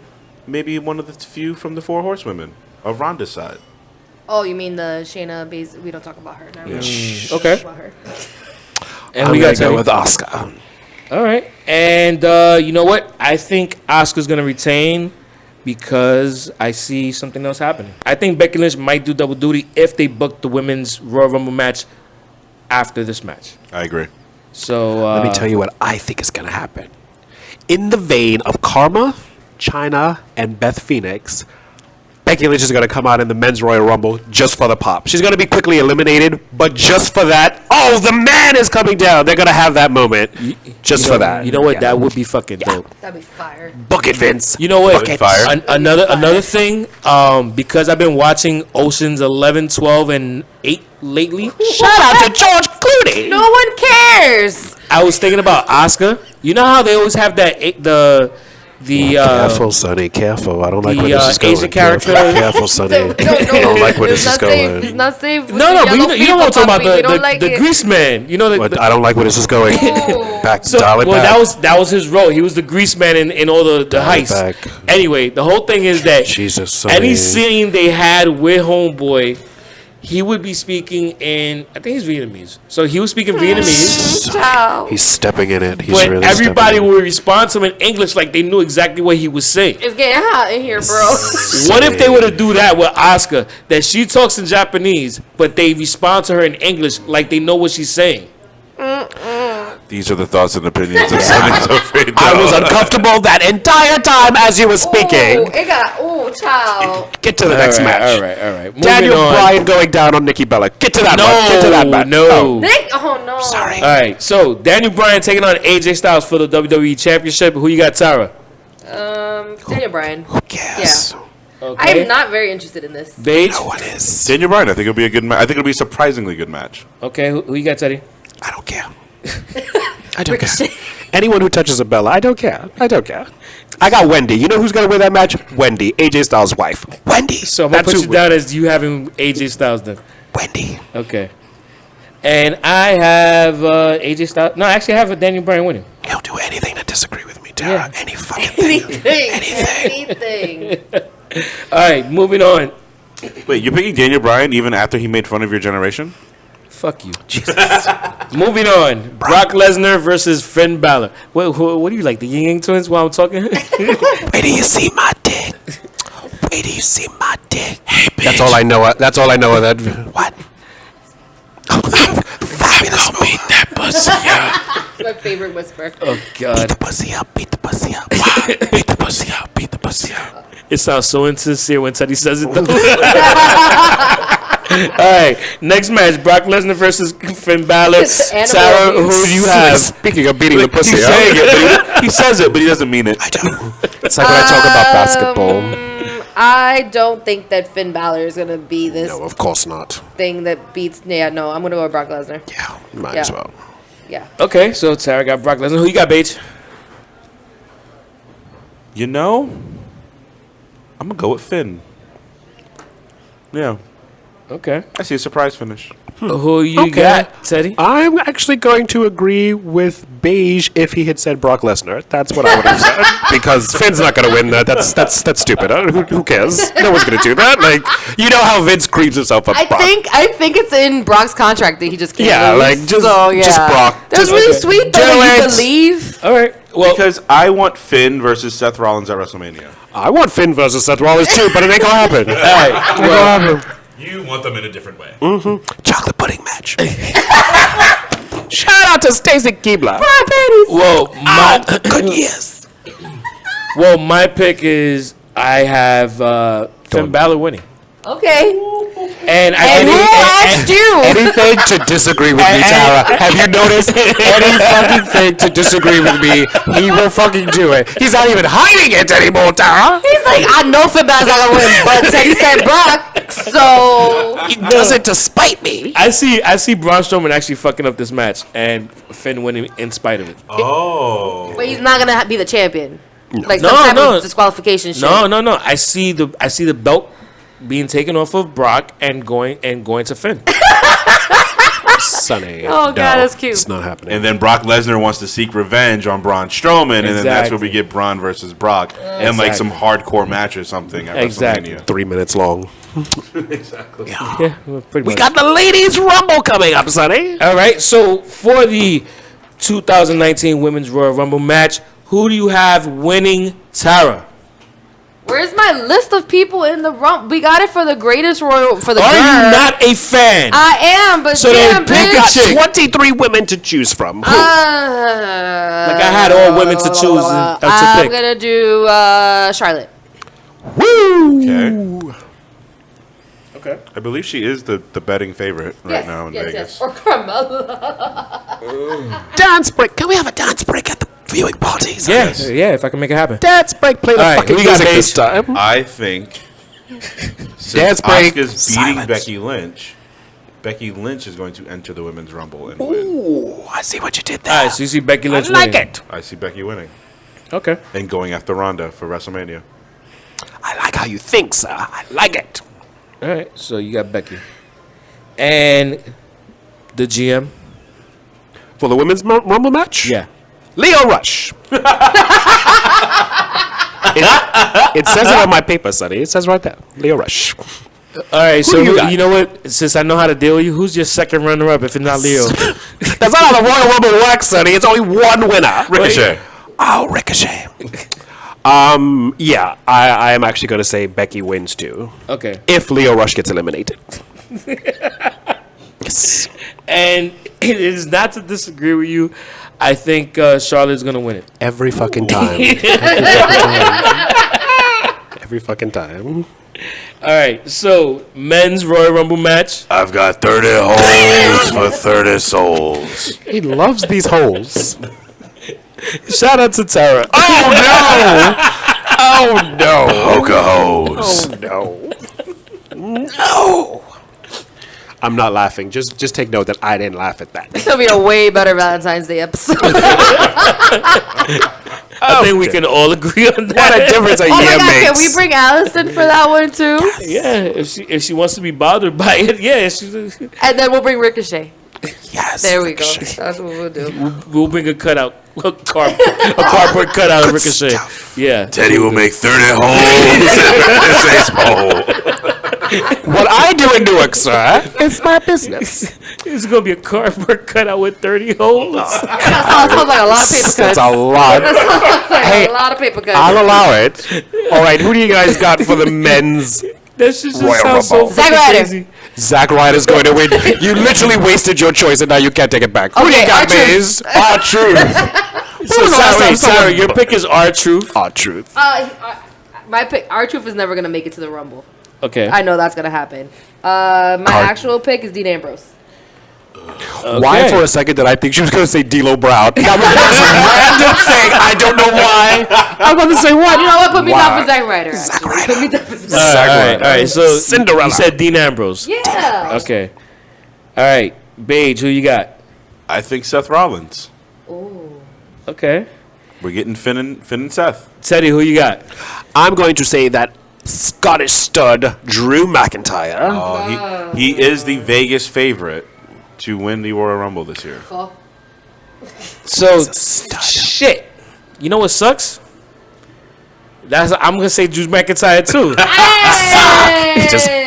maybe one of the few from the Four Horsewomen of Ronda's side. Oh, you mean the Shayna Baszler? We don't talk about her. Never mind. Okay. About her. And I'm we gonna got go with Asuka. All right. And you know what? I think Asuka's going to retain because I see something else happening. I think Becky Lynch might do double duty if they book the women's Royal Rumble match after this match. I agree. So Let me tell you what I think is going to happen. In the vein of Karma, China, and Beth Phoenix, Becky Lynch is going to come out in the men's Royal Rumble just for the pop. She's going to be quickly eliminated, but just for that, oh, the man is coming down. They're going to have that moment just for that. You know what? Yeah. That would be fucking dope. That'd be fire. Book it, Vince. You know what? Book it. Fire. Another thing, because I've been watching Oceans 11, 12, and 8 lately. Shout out to George Clooney. No one cares. I was thinking about Asuka. You know how they always have that Careful, Sonny. Careful. I don't like where this is going. Asian character. Careful, Sonny. I don't like where this is going. It's not safe. No, but you know what I'm talking about, like the grease man. You know I don't like where this is going. Back, So, dial it back. that was his role. He was the grease man in all the Dial it heists. back. Anyway, the whole thing is that Jesus, Sonny. any scene they had with Homeboy, he would be speaking in, I think he's Vietnamese. So he was speaking Vietnamese, Ciao. He's stepping in it. He's but really everybody stepping in would respond to him in English like they knew exactly what he was saying. It's getting hot in here, bro. What if they were to do that with Asuka? That she talks in Japanese, but they respond to her in English like they know what she's saying. These are the thoughts and opinions of Sonny Sophie. I was uncomfortable that entire time as you were speaking. Child. Get to the next match. All right. Moving Daniel on. Bryan going down on Nikki Bella. Get to that one. Get to that match. No. Nick, oh no. Sorry. All right, so Daniel Bryan taking on AJ Styles for the WWE Championship. Who you got, Tara? Daniel Bryan. Who cares? Yeah. Okay. I am not very interested in this. Beige. No one is. Daniel Bryan, I think it'll be a good match. I think it'll be a surprisingly good match. Okay, who you got, Teddy? I don't care. I don't care. Anyone who touches a Bella, I don't care. I don't care. I got Wendy. You know who's going to win that match? Wendy. AJ Styles' wife. Wendy. So I'm going to put you down as you having AJ Styles then. Wendy. Okay. And I have AJ Styles. No, actually I have a Daniel Bryan winning. He'll do anything to disagree with me, Tara. Yeah. Any fucking thing. Anything. All right, moving on. Wait, you're picking Daniel Bryan even after he made fun of your generation? Fuck you. Moving on. Brock Lesnar versus Finn Balor. What do you like, the Yin Yang Twins while I'm talking? Wait till you see my dick. Wait till you see my dick. Hey, bitch. That's all I know. That's all I know of that. What? Fabulous. Beat that pussy up. It's my favorite whisper. Oh, Beat God. the pussy up. Beat the pussy up. Beat the pussy up. Beat the pussy up. It sounds so insincere when Teddy says it, though. All right, next match: Brock Lesnar versus Finn Balor. Sarah, who do you have? Speaking of beating the pussy He's up. saying it, but he says it, but he doesn't mean it. I don't. It's like when I talk about basketball. I don't think that Finn Balor is gonna be this No, of course not. thing that beats. Yeah, no, I'm gonna go with Brock Lesnar. Yeah, might Yeah. as well. Yeah. Okay, so Sarah got Brock Lesnar. Who you got, Beige? You know, I'm going to go with Finn. Yeah, Okay. I see a surprise finish. Who you Okay. got, Teddy? I'm actually going to agree with Beige if he had said Brock Lesnar. That's what I would have said. Because Finn's not going to win that. That's stupid. Who cares? No one's going to do that. Like, you know how Vince creeps himself up. I Brock. think it's in Brock's contract that he just can't Yeah, lose. like, just Brock. That was Just- really okay. sweet though. Do That you it. could leave. All right. Well, Because I want Finn versus Seth Rollins at WrestleMania. I want Finn versus Seth Rollins too, but it ain't going to happen. all right. Well, You want them in a different way. Chocolate pudding match. Shout out to Stacey Keebler. Good years. my pick is I have Finn Balor winning. Okay. And who asked you? Anything to disagree with me, Tara. Have you noticed? Any fucking thing to disagree with me, he will fucking do it. He's not even hiding it anymore, Tara. He's like, I know Finn Balor's not gonna win, but Teddy said Brock, so He does it to spite me. I see Braun Strowman actually fucking up this match and Finn winning in spite of it. Oh. but he's not gonna be the champion. Like No, some type no. of disqualification shit. No. I see the belt being taken off of Brock and going to Finn. Sonny. Oh, God, that's cute. It's not happening. And then Brock Lesnar wants to seek revenge on Braun Strowman, and then that's where Exactly. we get Braun versus Brock, and like some hardcore match or something at Exactly. WrestleMania. 3 minutes long. Exactly. Yeah, well, pretty We much. got the ladies' rumble coming up, Sonny. All right, so for the 2019 Women's Royal Rumble match, who do you have winning, Tara? Where's my list of people in the rump? We got it for the greatest royal for the Are girl. you not a fan? I am, but So damn, then pick We got a chick. 23 women to choose from. Who? Like I had all women to choose to I'm pick. gonna do Charlotte. Woo! Okay. I believe she is the betting favorite right now in Vegas. Or Carmella. Dance break. Can we have a dance break at the viewing parties? Yeah, if I can make it happen. Dance break. Play the All right, fucking who you got, music this Paige? time. I think since Dance break, Asuka's beating silence. Becky Lynch is going to enter the Women's Rumble and win. Ooh, I see what you did there. All right, so you see Becky I Lynch like winning. it. I see Becky winning Okay. and going after Ronda for WrestleMania. I like how you think, sir. I like it. All right, so you got Becky. And the GM? For the women's rumble match? Yeah. Leo Rush. it says it on my paper, Sonny. It says right there. Leo Rush. All right, so do you got? you know what? Since I know how to deal with you, who's your second runner-up if it's not Leo? That's not how the Royal Rumble works, Sonny. It's only one winner. Ricochet. Oh, Ricochet. Yeah, I am actually going to say Becky wins too. Okay. If Leo Rush gets eliminated. Yes. And it is not to disagree with you. I think Charlotte's going to win it. Every fucking time. Every fucking time. All right, so men's Royal Rumble match. I've got 30 holes for 30 souls. He loves these holes. Shout out to Tara. Oh no! Polka hose. Oh no! No! I'm not laughing. Just take note that I didn't laugh at that. It's gonna be a way better Valentine's Day episode. I think we can all agree on that. What a difference a Oh my year god, makes. can we bring Allison for that one too? Yeah, if she wants to be bothered by it, yeah, And then we'll bring Ricochet. Yes. There we go. Ricochet. That's what we'll do. we'll bring a cutout, a cardboard cutout of Ricochet. Yeah. Teddy will make 30 holes in Ricochet's hole. What I do in Newark, sir, it's my business. It's gonna be a cardboard cutout with 30 holes. That sounds like a lot of paper cuts. That's a lot. Hey, A lot of paper cuts. I'll allow it. All right, who do you guys got for the men's? That shit just Royal sounds so Rumble. Zack fucking Ryder. crazy. Zach Ryder's going to win. You literally wasted your choice, and now you can't take it back. Who do you Okay, got, R-Truth. Miz? R-Truth. So Sarah, your pick is R-Truth. R-Truth. My pick, R-Truth is never gonna make it to the Rumble. Okay. I know that's gonna happen. My actual pick is Dean Ambrose. Why for a second did I think she was going to say D'Lo Brown? That was the most random thing. I don't know why. I was going to say what? You know what? Put me Why? down for Zack Ryder. actually. Put me down for Zack All right. So Cinderella. you said Dean Ambrose. Yeah. Okay. All right. Beige, who you got? I think Seth Rollins. Okay. We're getting Finn and Seth. Teddy, who you got? I'm going to say that Scottish stud Drew McIntyre. Oh, he is the Vegas favorite to win the Royal Rumble this year. So shit. You know what sucks? I'm gonna say Drew McIntyre too.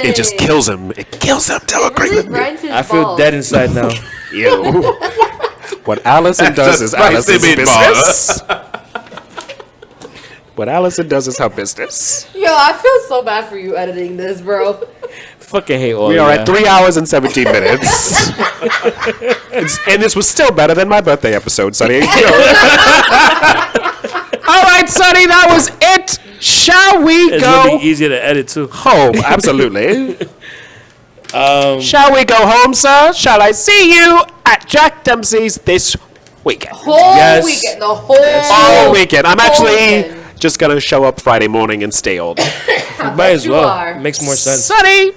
It just kills him. It kills him to agree with me. I feel dead inside now. Ew. What Allison does is Spicy Allison's meatball. business. What Allison does is her business. Yo, I feel so bad for you editing this, bro. Fucking hate all We of are that. at 3 hours and 17 minutes. And this was still better than my birthday episode, Sonny. All right, Sonny, that was it Shall we It's go gonna be easier to edit too. home? Absolutely. Shall we go home, sir? Shall I see you at Jack Dempsey's this weekend? Whole Yes. weekend, the whole All weekend. I'm whole actually weekend. just gonna show up Friday morning and stay all day. Might as you well. are. Makes more sense. Sonny,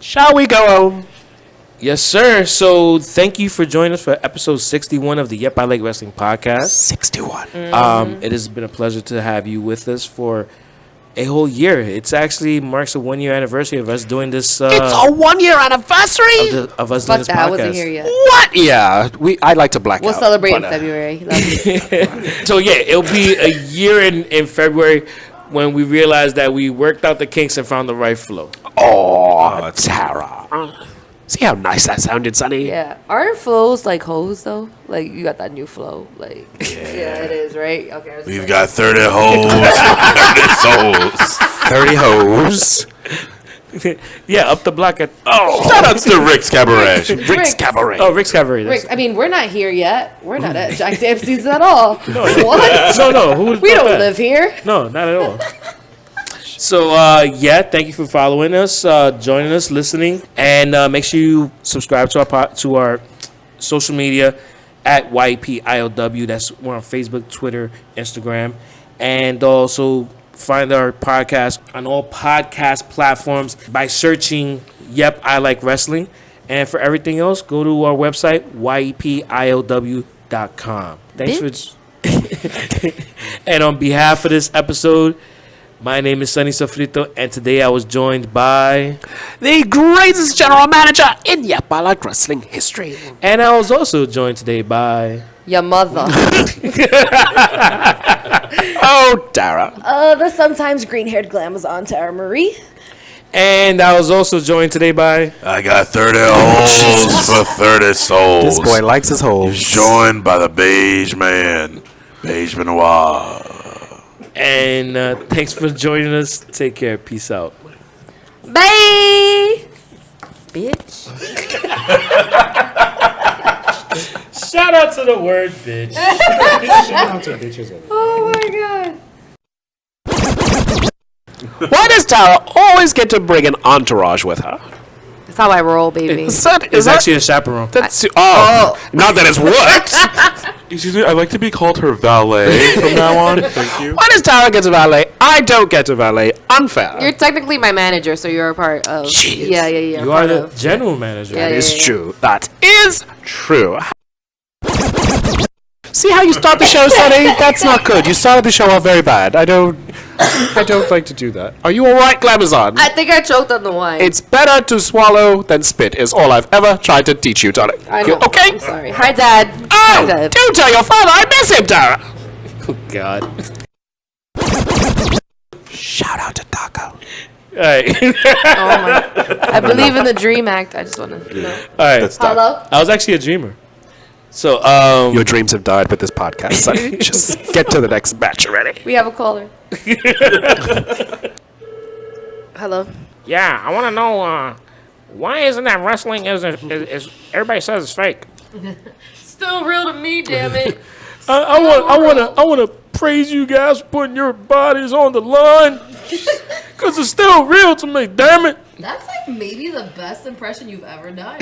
shall we go home? Yes, sir. So thank you for joining us for episode 61 of the Yep I Like Wrestling podcast. 61. It has been a pleasure to have you with us for a whole year. It's actually marks a 1 year anniversary of us doing this. It's a 1 year anniversary. Of us Fuck doing this that, podcast. I wasn't here yet. What? Yeah, I'd like to black We'll out. celebrate in but, February. Love you. So yeah, it'll be a year in February when we realized that we worked out the kinks and found the right flow. Oh, Tara. See how nice that sounded, Sonny? Yeah. Aren't flows like hoes though? Like you got that new flow. Like yeah, it is, right? Okay. I was We've like- got 30 hoes, 30 souls. Yeah, up the block at Shout outs to Rick's Cabaret. Rick's Cabaret. Rick's Cabaret. Rick, I mean, we're not here yet. We're not at Jack Dempsey's at all. What? No, who would We thought don't that? live here. No, not at all. So, yeah, thank you for following us, joining us, listening, and make sure you subscribe to our social media at YPILW. That's we're on Facebook, Twitter, Instagram, and also find our podcast on all podcast platforms by searching "Yep, I Like Wrestling." And for everything else, go to our website YPILW.com. Thanks for. And on behalf of this episode. My name is Sonny Sofrito, and today I was joined by... The greatest general manager in Yep I Like Wrestling history. And I was also joined today by... Your mother. Oh, Tara. The sometimes green-haired glamazon Tara Marie. And I was also joined today by... I got 30 holes for 30 souls. This boy likes his holes. Joined by the beige man, Beige Benoit. And thanks for joining us. Take care. Peace out. Bye! Bitch. Shout out to the word, bitch. Oh my god. Why does Tara always get to bring an entourage with her? That's how I roll, baby. Is that, It's actually a chaperone. That's, not that it's what? Excuse me, I'd like to be called her valet from now on. Thank you. Why does Tara get to valet? I don't get to valet. Unfair. You're technically my manager, so you're a part of. Jeez. Yeah. You are the general manager. Yeah, That is true. That is true. See how you start the show, Sonny? That's not good. You started the show off very bad. I don't like to do that. Are you alright, Glamazon? I think I choked on the wine. It's better to swallow than spit is all I've ever tried to teach you, Tony. I know. Okay? I'm sorry. Hi, Dad. Oh, Hi, Dad. do tell your father I miss him, Tara. Oh, God. Shout out to Taco. All right. Oh my. I believe in the dream act. I just want to. You know. All right. Hello? I was actually a dreamer. So, Your dreams have died with this podcast, Sonny. Just get to the next match already. We have a caller. Hello? Yeah, I want to know why isn't that wrestling is everybody says it's fake? Still real to me, damn it. I want to praise you guys for putting your bodies on the line. Because it's still real to me, damn it. That's like maybe the best impression you've ever done.